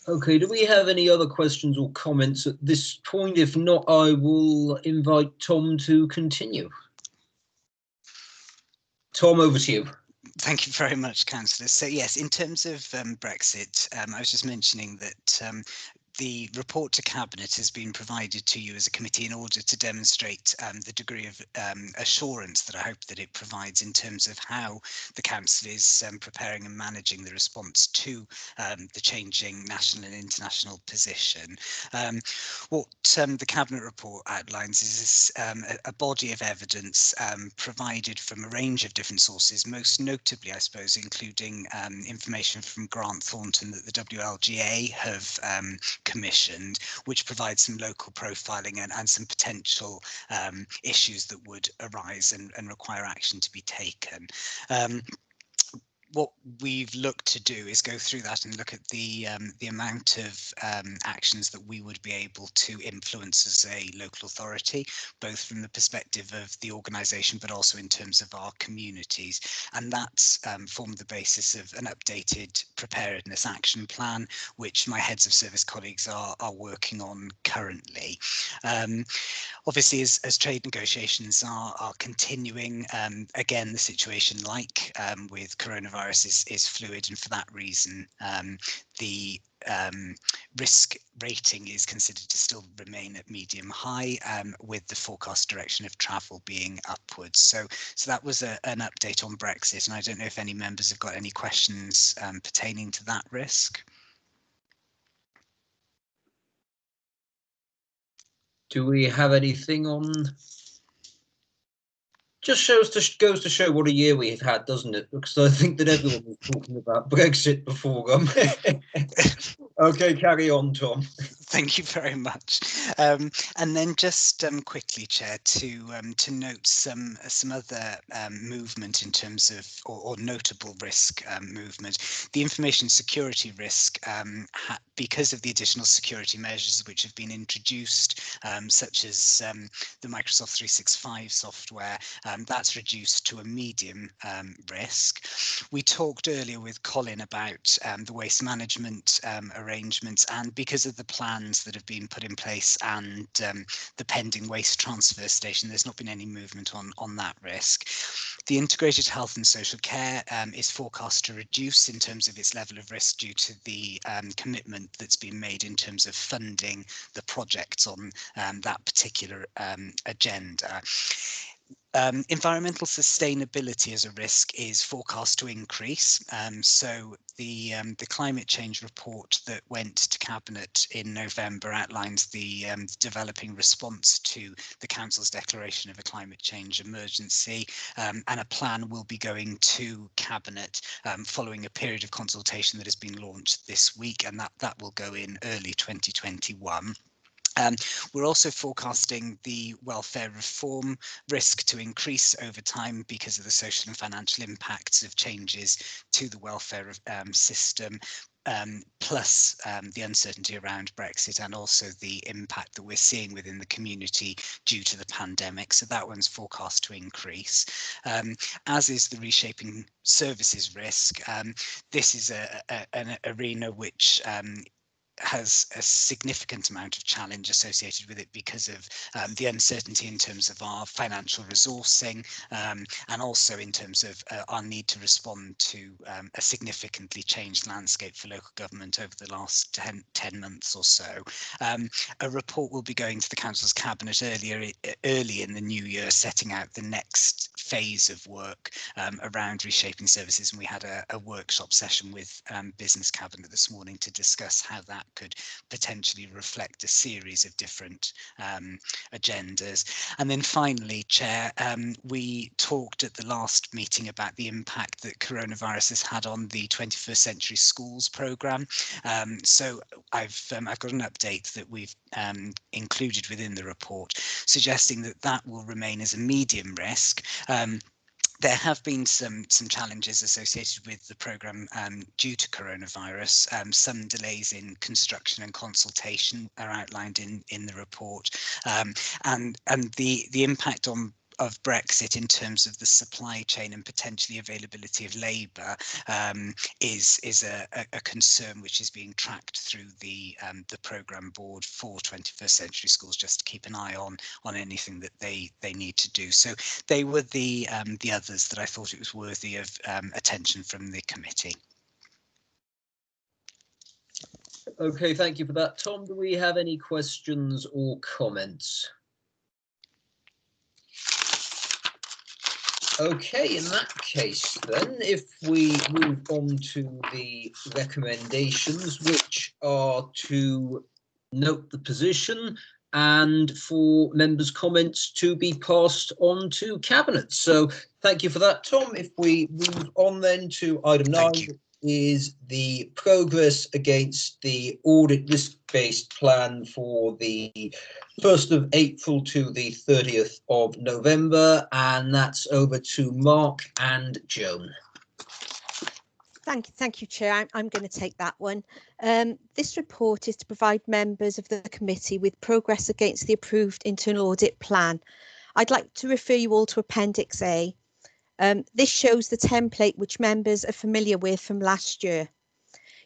Okay, do we have any other questions or comments at this point? If not, I will invite Tom to continue. Tom, over to you.
Thank you very much, Councillor. So yes, in terms of Brexit, I was just mentioning that the report to Cabinet has been provided to you as a committee in order to demonstrate the degree of assurance that I hope that it provides in terms of how the Council is preparing and managing the response to the changing national and international position. What the Cabinet report outlines is a body of evidence provided from a range of different sources, most notably, I suppose, including information from Grant Thornton that the WLGA have commissioned, which provides some local profiling and some potential issues that would arise and require action to be taken. What we've looked to do is go through that and look at the amount of actions that we would be able to influence as a local authority, both from the perspective of the organisation, but also in terms of our communities. And that's formed the basis of an updated preparedness action plan, which my heads of service colleagues are working on currently. Obviously, as trade negotiations are continuing, again, the situation with coronavirus is fluid, and for that reason, the risk rating is considered to still remain at medium high, with the forecast direction of travel being upwards. So that was an update on Brexit, and I don't know if any members have got any questions pertaining to that risk.
Do we have anything on? Just goes to show what a year we've had, doesn't it? Because I think that everyone was talking about Brexit before. Okay, carry on, Tom.
Thank you very much. And then just quickly, Chair, to note some other movement in terms of or notable risk movement. The information security risk, because of the additional security measures which have been introduced, such as the Microsoft 365 software, that's reduced to a medium risk. We talked earlier with Colin about the waste management arrangements, and because of the plans that have been put in place and the pending waste transfer station, there's not been any movement on that risk. The integrated health and social care is forecast to reduce in terms of its level of risk due to the commitment that's been made in terms of funding the projects on that particular agenda. Environmental sustainability as a risk is forecast to increase. So the climate change report that went to Cabinet in November outlines the developing response to the Council's declaration of a climate change emergency, and a plan will be going to Cabinet following a period of consultation that has been launched this week, and that will go in early 2021. We're also forecasting the welfare reform risk to increase over time because of the social and financial impacts of changes to the welfare system, plus the uncertainty around Brexit and also the impact that we're seeing within the community due to the pandemic. So that one's forecast to increase, as is the reshaping services risk. This is an arena which has a significant amount of challenge associated with it because of the uncertainty in terms of our financial resourcing, and also in terms of our need to respond to a significantly changed landscape for local government over the last 10 months or so. A report will be going to the Council's Cabinet early in the new year, setting out the next phase of work around reshaping services, and we had a workshop session with Business Cabinet this morning to discuss how that could potentially reflect a series of different agendas. And then finally, Chair, we talked at the last meeting about the impact that coronavirus has had on the 21st Century Schools programme. So I've got an update that we've included within the report, suggesting that will remain as a medium risk. There have been some challenges associated with the programme due to coronavirus. Some delays in construction and consultation are outlined in the report, and the impact of Brexit in terms of the supply chain and potentially availability of labour is a concern which is being tracked through the programme board for 21st Century Schools, just to keep an eye on anything that they need to do. So they were the others that I thought it was worthy of attention from the committee.
Okay, thank you for that, Tom. Do we have any questions or comments? Okay, in that case then, if we move on to the recommendations, which are to note the position and for members' comments to be passed on to Cabinet. So thank you for that, Tom. If we move on then to item 9, is the progress against the audit risk-based plan for the 1st of April to the 30th of November, and that's over to Mark and Joan.
Thank you, Chair. I'm going to take that one. This report is to provide members of the committee with progress against the approved internal audit plan. I'd like to refer you all to Appendix A. This shows the template which members are familiar with from last year.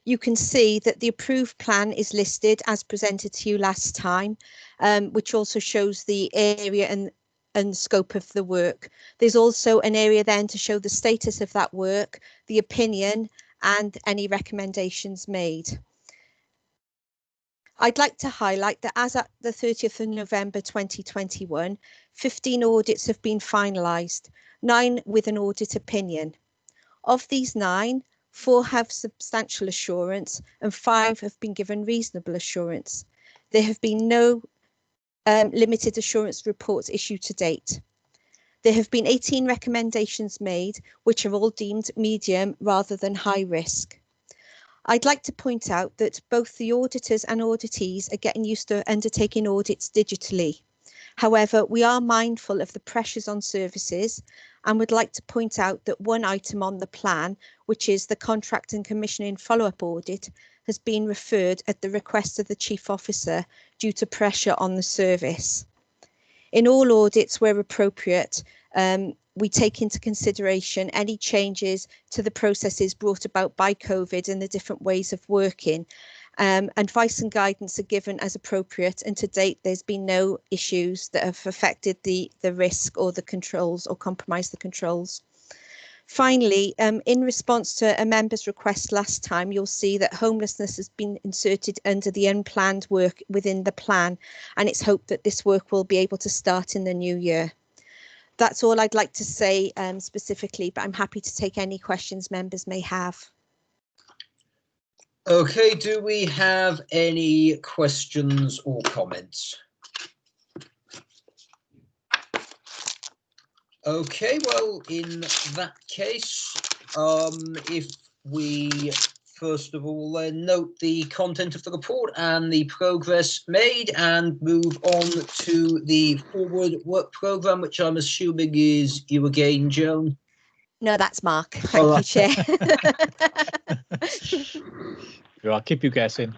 You can see that the approved plan is listed as presented to you last time, which also shows the area and scope of the work. There's also an area then to show the status of that work, the opinion, and any recommendations made. I'd like to highlight that as at the 30th of November 2021, 15 audits have been finalised, 9 with an audit opinion. Of these 9, 4 have substantial assurance and 5 have been given reasonable assurance. There have been no limited assurance reports issued to date. There have been 18 recommendations made, which are all deemed medium rather than high risk. I'd like to point out that both the auditors and auditees are getting used to undertaking audits digitally. However, we are mindful of the pressures on services and would like to point out that one item on the plan, which is the contract and commissioning follow-up audit, has been referred at the request of the Chief Officer due to pressure on the service. In all audits where appropriate, we take into consideration any changes to the processes brought about by COVID and the different ways of working. Advice and guidance are given as appropriate, and to date there's been no issues that have affected the risk or the controls or compromised the controls. Finally, in response to a member's request last time, you'll see that homelessness has been inserted under the unplanned work within the plan, and it's hoped that this work will be able to start in the new year. That's all I'd like to say specifically, but I'm happy to take any questions members may have.
Okay, do we have any questions or comments? Okay, well, in that case, if we first of all then note the content of the report and the progress made and move on to the forward work programme, which I'm assuming is you again, Joan?
No, that's Mark. Thank you, Chair.
I'll keep you guessing.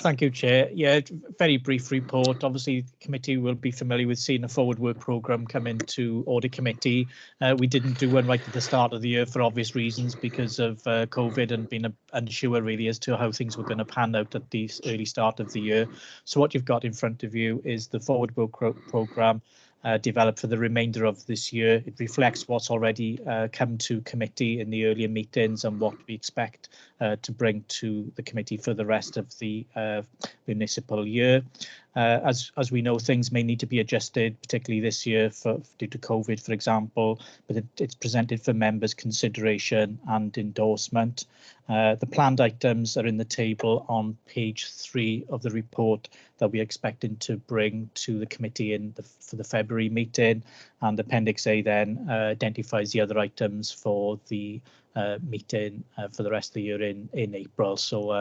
Thank you, Chair. Yeah, very brief report. Obviously, the committee will be familiar with seeing a forward work programme come into audit committee. We didn't do one right at the start of the year for obvious reasons because of COVID and being unsure really as to how things were going to pan out at the early start of the year. So what you've got in front of you is the forward work programme developed for the remainder of this year. It reflects what's already come to committee in the earlier meetings and what we expect to bring to the committee for the rest of the municipal year. As we know, things may need to be adjusted, particularly this year due to COVID, for example, but it's presented for members' consideration and endorsement. The planned items are in the table on page 3 of the report that we're expecting to bring to the committee for the February meeting, and Appendix A then identifies the other items for the meeting for the rest of the year in April. So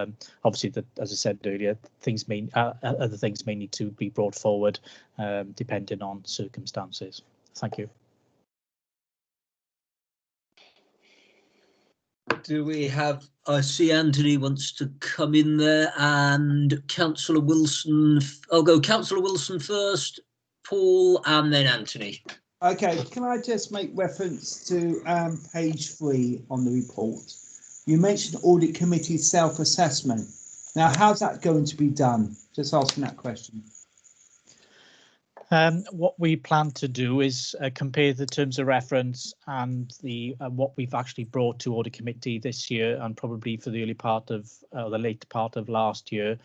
obviously, as I said earlier, other things may need to be brought forward depending on circumstances. Thank you.
Do we have, I see Anthony wants to come in there, and Councillor Wilson. I'll go Councillor Wilson first, Paul, and then Anthony.
Okay, can I just make reference to page 3 on the report? You mentioned audit committee self-assessment. Now, how's that going to be done? Just asking that question.
What we plan to do is compare the terms of reference and the what we've actually brought to Audit Committee this year, and probably for the early part of the later part of last year,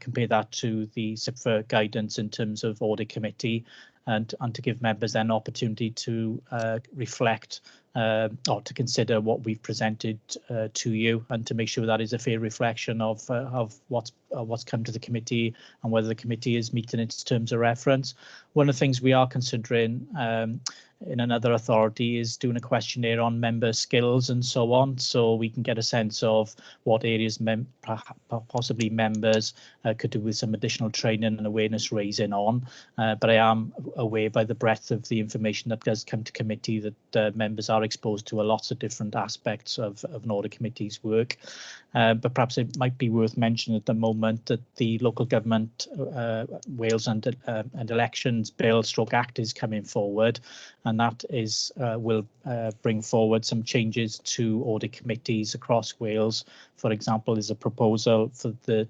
compare that to the SIPFA guidance in terms of Audit Committee, and to give members an opportunity to reflect or to consider what we've presented to you, and to make sure that is a fair reflection of what's come to the committee and whether the committee is meeting its terms of reference. One of the things we are considering in another authority is doing a questionnaire on member skills and so on, so we can get a sense of what areas possibly members could do with some additional training and awareness raising on. But I am aware by the breadth of the information that does come to committee that members are exposed to lots of different aspects of an audit committee's work. But perhaps it might be worth mentioning at the moment that the Local Government Wales and Elections Bill / Act is coming forward, and that is will bring forward some changes to audit committees across Wales. For example, there's a proposal for the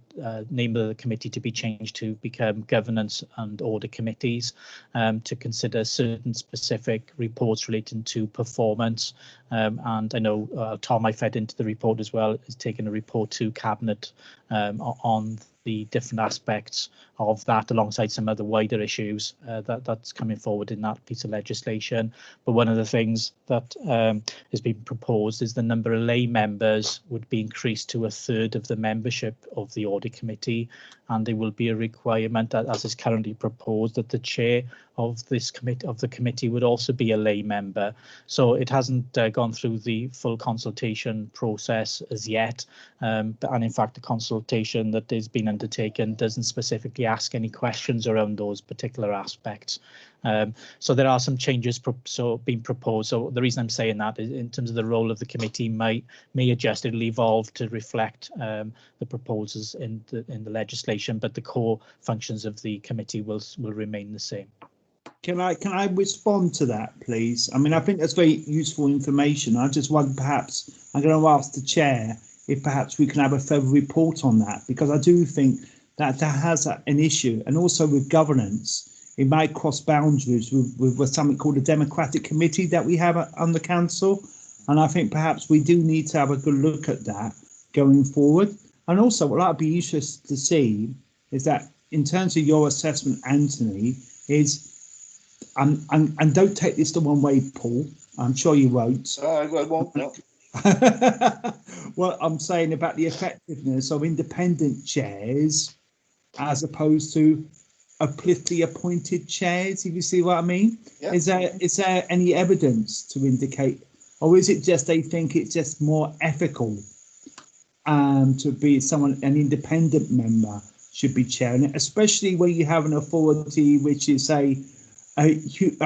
name of the committee to be changed to become Governance and Audit Committees, to consider certain specific reports relating to performance. And I know Tom, I fed into the report as well, is taking a report to Cabinet on the different aspects of that, alongside some other wider issues that's coming forward in that piece of legislation. But one of the things that has been proposed is the number of lay members would be increased to 1/3 of the membership of the Audit Committee, and there will be a requirement, as is currently proposed, that the chair of this committee would also be a lay member. So it hasn't gone through the full consultation process as yet, and in fact the consultation that has been undertaken doesn't specifically ask any questions around those particular aspects. So there are some changes being proposed. So the reason I'm saying that is, in terms of the role of the committee, may adjust. It'll evolve to reflect the proposals in the legislation, but the core functions of the committee will remain the same.
Can I respond to that, please? I mean, I think that's very useful information. I just wonder, perhaps I'm going to ask the chair if perhaps we can have a further report on that, because I do think that has an issue, and also with governance, it might cross boundaries with something called a democratic committee that we have on the council, and I think perhaps we do need to have a good look at that going forward. And also, what I'd be interested to see is that, in terms of your assessment, Anthony, is and don't take this the one way, Paul. I'm sure you won't.
I won't. No.
Well, I'm saying about the effectiveness of independent chairs as opposed to a politically appointed chairs, if you see what I mean. Yeah. Is there any evidence to indicate, or is it just they think it's just more ethical to be an independent member should be chairing it, especially when you have an authority which is I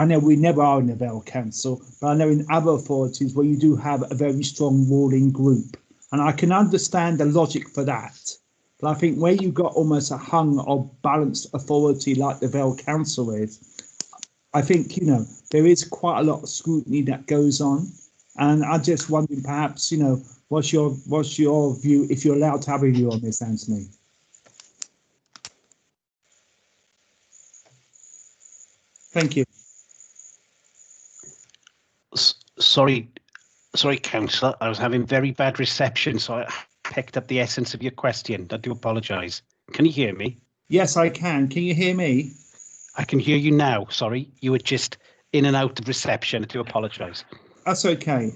know we never are in the Vale Council, but I know in other authorities where you do have a very strong ruling group, and I can understand the logic for that. But I think where you've got almost a hung or balanced authority like the Vale Council is, I think, there is quite a lot of scrutiny that goes on. And I just wondering, perhaps, what's your view, if you're allowed to have a view on this, Anthony? Thank you.
Sorry, Councillor. I was having very bad reception, so I picked up the essence of your question. I do apologise. Can you hear me?
Yes, I can. Can you hear me?
I can hear you now. Sorry, you were just in and out of reception. I do apologise.
That's okay.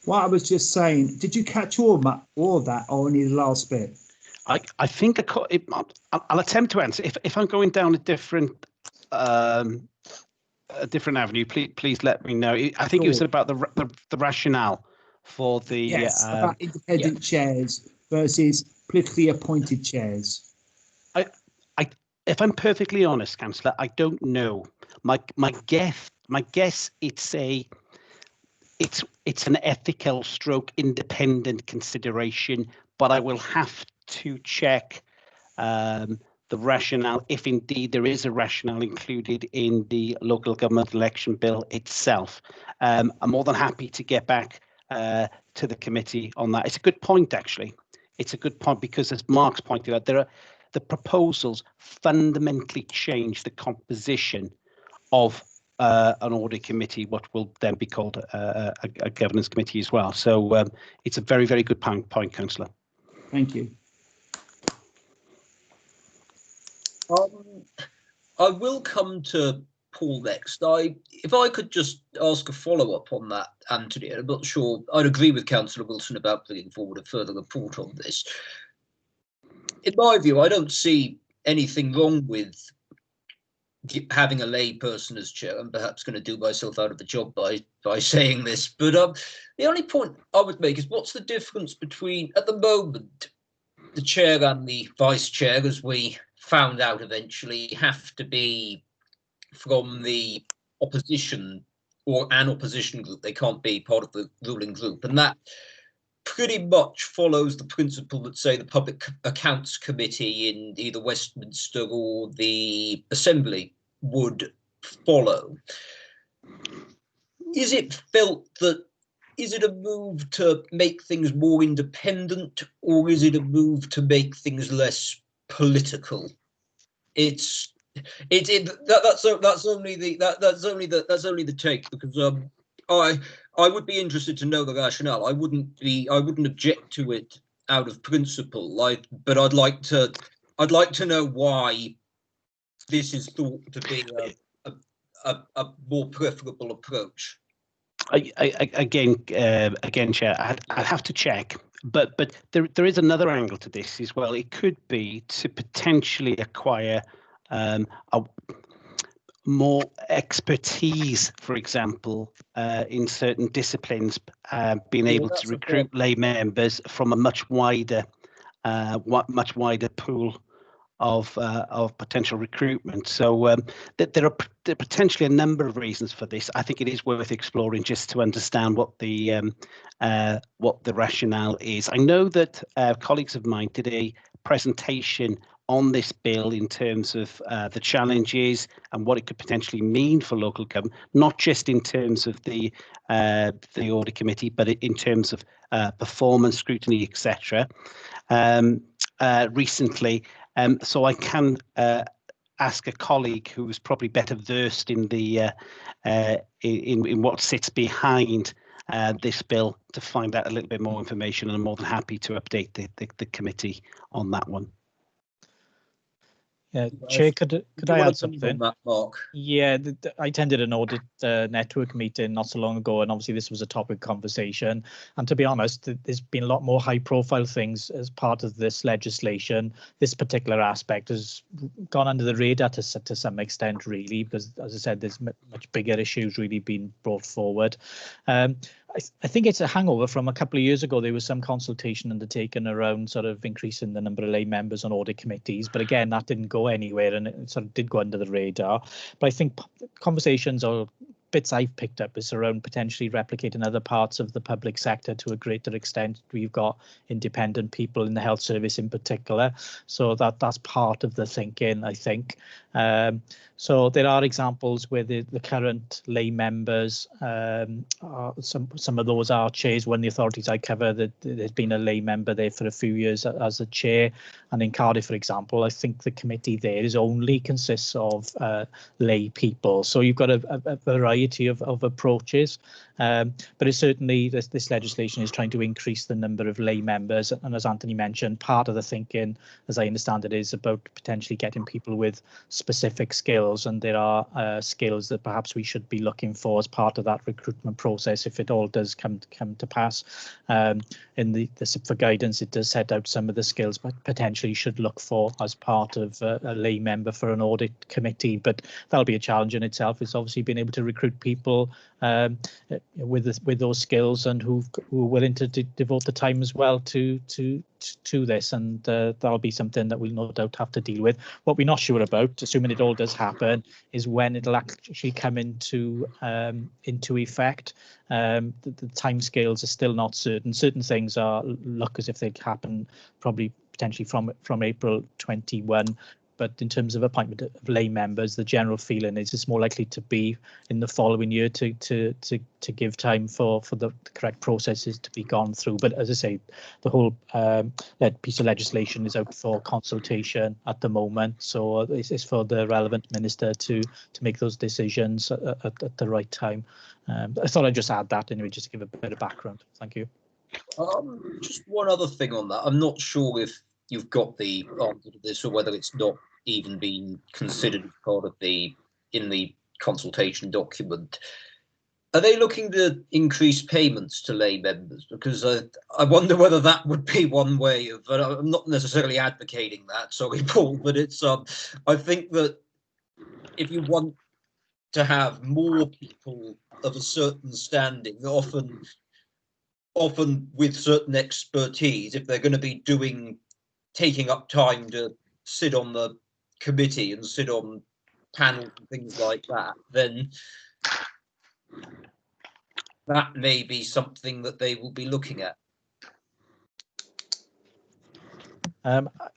What I was just saying, did you catch all of that, or only the last bit?
I think I'll attempt to answer. If I'm going down a different avenue, please let me know. I think it was about the rationale for the
about independent chairs versus politically appointed chairs.
If I'm perfectly honest, Councillor, I don't know. My guess it's an ethical / independent consideration, but I will have to check the rationale, if indeed there is a rationale included in the local government election bill itself. I'm more than happy to get back to the committee on that. It's a good point, actually. It's a good point, because as Mark's pointed out, the proposals fundamentally change the composition of an audit committee, what will then be called a governance committee as well. So it's a very, very good point, Councillor.
Thank you.
I will come to Paul next. If I could just ask a follow-up on that, Anthony, I'm not sure I'd agree with Councillor Wilson about bringing forward a further report on this. In my view, I don't see anything wrong with having a lay person as chair. I'm perhaps going to do myself out of the job by saying this, but the only point I would make is what's the difference between, at the moment, the chair and the vice chair, as we found out eventually, have to be from the opposition or an opposition group. They can't be part of the ruling group, and that pretty much follows the principle that, say, the Public Accounts Committee in either Westminster or the Assembly would follow. Is it felt that, is it a move to make things more independent, or is it a move to make things less political? That's only the take, because I would be interested to know the rationale. I wouldn't object to it out of principle, but I'd like to know why this is thought to be a more preferable approach.
Again, Chair, I'd have to check, but there is another angle to this as well. It could be to potentially acquire more expertise, for example, in certain disciplines, being able to recruit lay members from a much wider pool of potential recruitment. So there are potentially a number of reasons for this. I think it is worth exploring just to understand what the rationale is. I know that colleagues of mine did a presentation on this bill in terms of the challenges and what it could potentially mean for local government, not just in terms of the audit committee, but in terms of performance, scrutiny, etc. Recently. So I can ask a colleague who is probably better versed in the in what sits behind this bill to find out a little bit more information, and I'm more than happy to update the committee on that one.
Yeah, Chair, could I add something?
On that, Mark?
Yeah, I attended an audit network meeting not so long ago, and obviously this was a topic conversation. And to be honest, there's been a lot more high-profile things as part of this legislation. This particular aspect has gone under the radar to some extent, really, because, as I said, there's much bigger issues really being brought forward. I think it's a hangover from a couple of years ago. There was some consultation undertaken around sort of increasing the number of lay members on audit committees. But again, that didn't go anywhere, and it sort of did go under the radar. But I think conversations or bits I've picked up is around potentially replicating other parts of the public sector to a greater extent. We've got independent people in the health service in particular. So that's part of the thinking, I think. So there are examples where the current lay members, some of those are chairs. One of the authorities I cover, that there's been a lay member there for a few years as a chair. And in Cardiff, for example, I think the committee there only consists of lay people. So you've got a variety of approaches. But it's certainly this legislation is trying to increase the number of lay members. And as Anthony mentioned, part of the thinking, as I understand it, is about potentially getting people with specific skills. And there are skills that perhaps we should be looking for as part of that recruitment process if it all does come to pass. In the for guidance, it does set out some of the skills but potentially you should look for as part of a lay member for an audit committee. But that'll be a challenge in itself. It's obviously being able to recruit people with those skills and who are willing to devote the time as well to this, and that'll be something that we'll no doubt have to deal with. What we're not sure about, assuming it all does happen, is when it'll actually come into effect. The timescales are still not certain. Certain things look as if they happen probably potentially from April 21. but in terms of appointment of lay members, the general feeling is it's more likely to be in the following year to give time for the correct processes to be gone through. But as I say, the whole piece of legislation is out for consultation at the moment, so it's for the relevant minister to make those decisions at the right time. I thought I'd just add that anyway, just to give a bit of background. Thank you.
Just one other thing on that. I'm not sure if you've got the answer to this or whether it's not even been considered as part of in the consultation document. Are they looking to increase payments to lay members? Because I wonder whether that would be one way of. I'm not necessarily advocating that, sorry, Paul, but it's. I think that if you want to have more people of a certain standing, often with certain expertise, if they're going to be taking up time to sit on the committee and sit on panels and things like that, then that may be something that they will be looking at.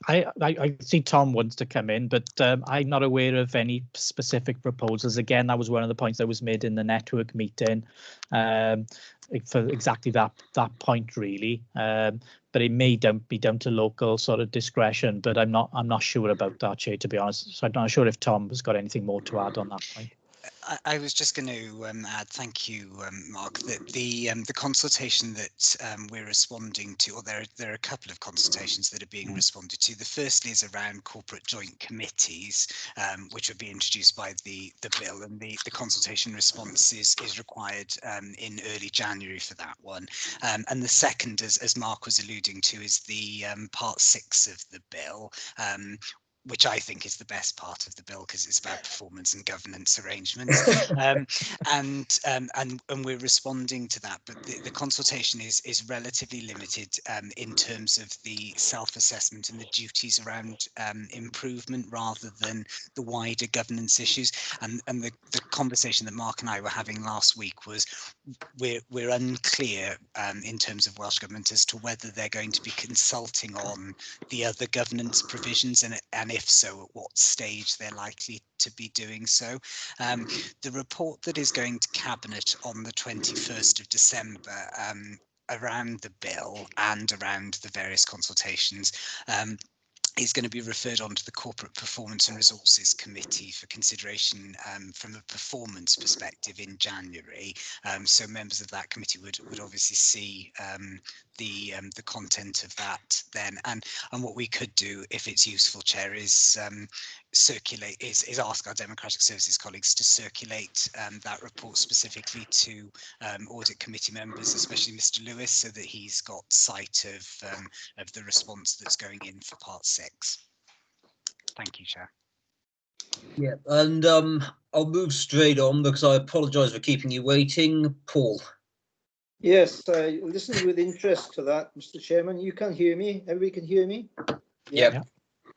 I see Tom wants to come in, but I'm not aware of any specific proposals. Again, that was one of the points that was made in the network meeting for exactly that point, really. But it may be down to local sort of discretion. But I'm not sure about that, Chair, to be honest. So I'm not sure if Tom has got anything more to add on that point.
I was just going to add, thank you, Mark, that the consultation that we're responding to, or there are a couple of consultations that are being responded to. The firstly is around corporate joint committees, which would be introduced by the bill, and the consultation response is required in early January for that one. And the second, as Mark was alluding to, is the part 6 of the bill, which I think is the best part of the bill because it's about performance and governance arrangements. And we're responding to that, but the consultation is relatively limited in terms of the self-assessment and the duties around improvement rather than the wider governance issues. And the conversation that Mark and I were having last week was we're unclear in terms of Welsh Government as to whether they're going to be consulting on the other governance provisions, and if so, at what stage they're likely to be doing so. The report that is going to Cabinet on the 21st of December around the bill and around the various consultations is going to be referred on to the Corporate Performance and Resources Committee for consideration from a performance perspective in January. So members of that committee would obviously see the content of that then. And what we could do, if it's useful, Chair, is ask our Democratic Services colleagues to circulate that report specifically to Audit Committee members, especially Mr. Lewis, so that he's got sight of the response that's going in for part 6. Thank you, Chair.
Yeah, and I'll move straight on because I apologise for keeping you waiting. Paul.
Yes, I listened with interest to that, Mr. Chairman. You can hear me. Everybody can hear me.
Yeah.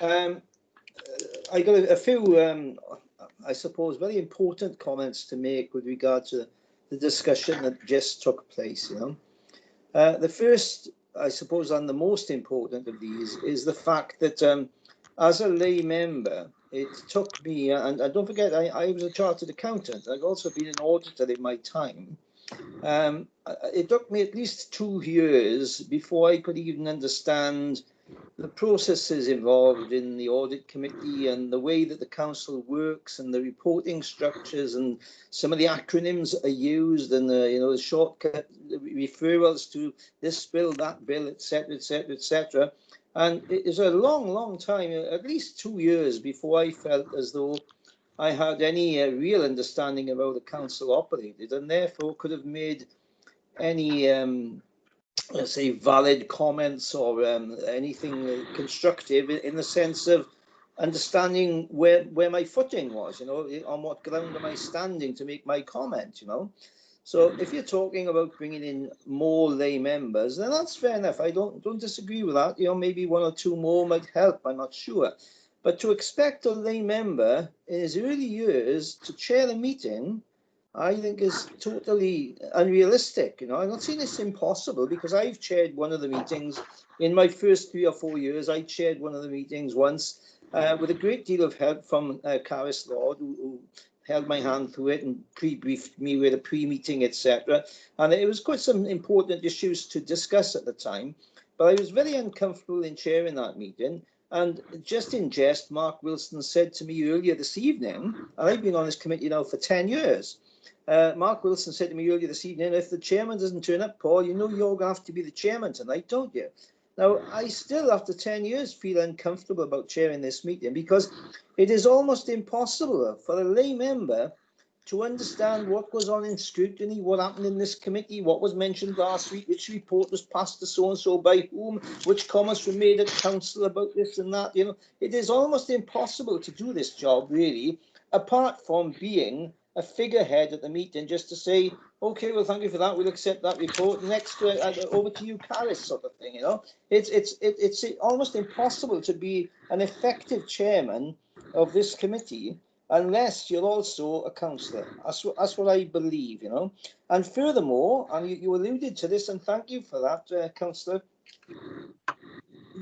I got a few, I suppose, very important comments to make with regard to the discussion that just took place. The first, I suppose, and the most important of these is the fact that as a lay member, it took me, and don't forget, I was a chartered accountant. I've also been an auditor in my time. It took me at least 2 years before I could even understand the processes involved in the audit committee and the way that the council works and the reporting structures and some of the acronyms that are used and the shortcut referrals to this bill, that bill, etc., etc., etc. And it is a long time, at least 2 years before I felt as though I had any real understanding of how the council operated, and therefore could have made any let's say valid comments or anything constructive in the sense of understanding where my footing was, on what ground am I standing to make my comment, So if you're talking about bringing in more lay members, then that's fair enough. I don't disagree with that. Maybe 1 or 2 more might help. I'm not sure. But to expect a lay member in his early years to chair a meeting, I think is totally unrealistic. I'm not saying it's impossible, because I've chaired one of the meetings in my first 3 or 4 years. I chaired one of the meetings once, with a great deal of help from Caris Lord, who held my hand through it and pre-briefed me with a pre-meeting, etc. And it was quite some important issues to discuss at the time. But I was very uncomfortable in chairing that meeting. And just in jest, Mark Wilson said to me earlier this evening, and I've been on this committee now for 10 years, Mark Wilson said to me earlier this evening, if the chairman doesn't turn up, Paul, you know you're going to have to be the chairman tonight, don't you? Now, I still, after 10 years, feel uncomfortable about chairing this meeting because it is almost impossible for a lay member to understand what goes on in scrutiny, what happened in this committee, what was mentioned last week, which report was passed to so-and-so by whom, which comments were made at council about this and that. You know, it is almost impossible to do this job, really, apart from being a figurehead at the meeting, just to say, okay, well, thank you for that. We'll accept that report. Next, over to you, Caris, sort of thing. You know, it's almost impossible to be an effective chairman of this committee unless you're also a councillor. That's what I believe. You know, and furthermore, and you alluded to this, and thank you for that, councillor.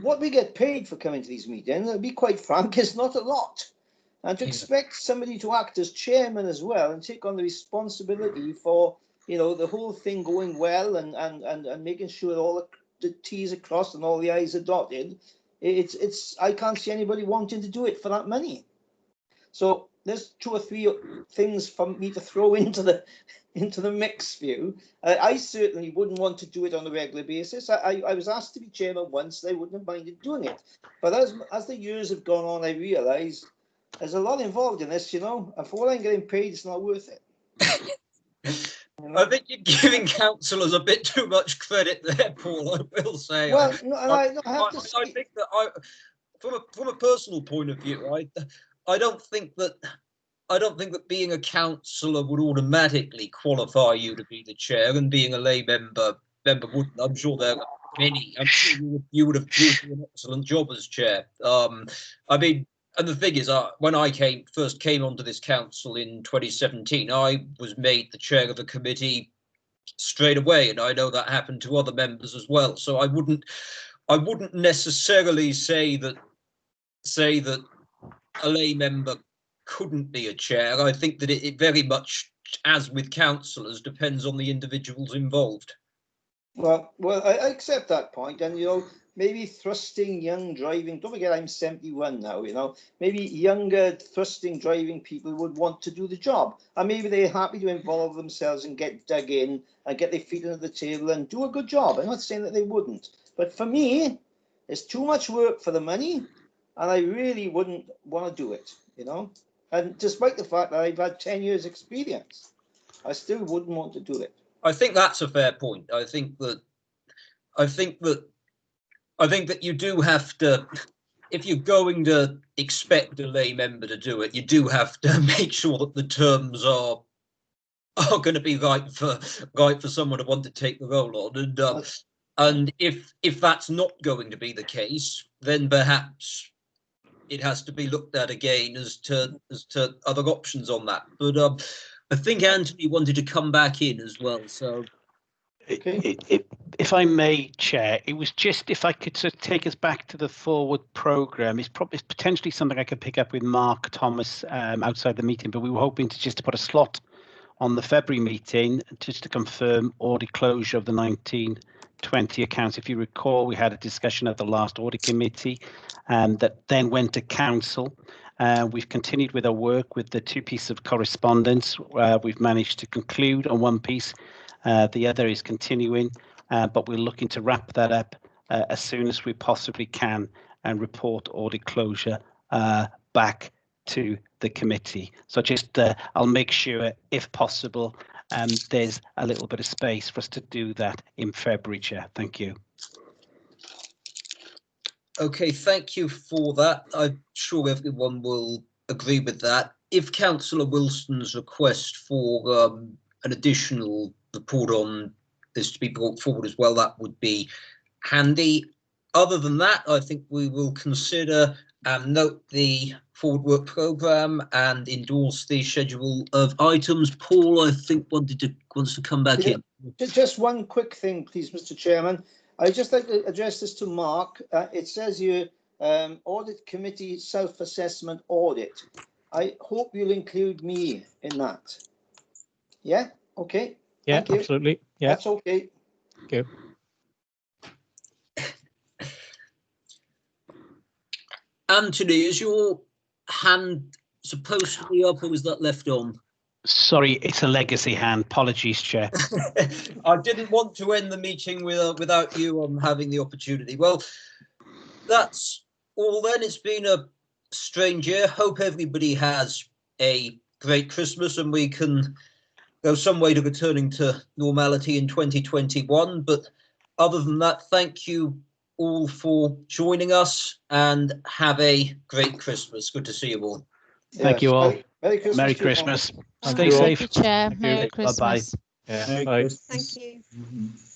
What we get paid for coming to these meetings, to be quite frank, is not a lot. And to expect somebody to act as chairman as well and take on the responsibility for, you know, the whole thing going well and making sure all the T's are crossed and all the I's are dotted, I can't see anybody wanting to do it for that money. So there's 2 or 3 things for me to throw into the mix view. I certainly wouldn't want to do it on a regular basis. I was asked to be chairman once, I wouldn't have minded doing it. But as the years have gone on, I realise there's a lot involved in this, you know, and for what I'm getting paid, it's not worth it. You know?
I think you're giving councillors a bit too much credit there, Paul, I will say.
Well,
I
say,
think that from a personal point of view, I don't think that being a councillor would automatically qualify you to be the chair, and being a lay member wouldn't. I'm sure there are many. I'm sure you would have done an excellent job as chair. I mean, and the thing is, when I first came onto this council in 2017, I was made the chair of the committee straight away, and I know that happened to other members as well. So I wouldn't necessarily say that a lay member couldn't be a chair. I think that it very much, as with councillors, depends on the individuals involved.
Well, I accept that point, and you know, maybe thrusting young driving. Don't forget, I'm 71 now. You know, maybe younger thrusting driving people would want to do the job, and maybe they're happy to involve themselves and get dug in and get their feet under the table and do a good job. I'm not saying that they wouldn't, but for me, it's too much work for the money, and I really wouldn't want to do it. You know, and despite the fact that I've had 10 years experience, I still wouldn't want to do it.
I think that's a fair point. I think that you do have to, if you're going to expect a lay member to do it, you do have to make sure that the terms are going to be right for someone to want to take the role on. And if that's not going to be the case, then perhaps it has to be looked at again as to other options on that. But I think Anthony wanted to come back in as well. So,
if I may, Chair, it was just if I could sort of take us back to the forward programme. It's potentially something I could pick up with Mark Thomas outside the meeting, but we were hoping to put a slot on the February meeting just to confirm audit closure of the 1920 accounts. If you recall, we had a discussion at the last audit committee that then went to council. We've continued with our work with the 2 pieces of correspondence. We've managed to conclude on 1 piece. The other is continuing, but we're looking to wrap that up as soon as we possibly can and report audit closure back to the committee. So just I'll make sure, if possible, there's a little bit of space for us to do that in February, Chair. Thank you.
Okay, thank you for that. I'm sure everyone will agree with that. If Councillor Wilson's request for an additional report on this to be brought forward as well, that would be handy. Other than that, I think we will consider and note the forward work programme and endorse the schedule of items. Paul, I think wants to come back in.
Just one quick thing, please, Mr. Chairman. I'd just like to address this to Mark. It says here Audit Committee Self-Assessment Audit. I hope you'll include me in that. Yeah, okay.
Yeah,
Thank you.
absolutely. Yeah.
That's okay.
Okay.
Anthony, is your hand supposed to be up, or is that left on?
Sorry, it's a legacy hand. Apologies, Chair.
I didn't want to end the meeting without you having the opportunity. Well, that's all then. It's been a strange year. Hope everybody has a great Christmas and we can go some way to returning to normality in 2021. But other than that, thank you all for joining us and have a great Christmas. Good to see you all.
Thank you all.
Merry Christmas.
Merry
to you all.
Christmas.
Thank
Stay
you all.
safe.
Thank you, Chair.
Thank you.
Merry
Bye-bye.
Christmas.
Yeah.
Merry
Bye.
Christmas.
Thank you.
Mhm.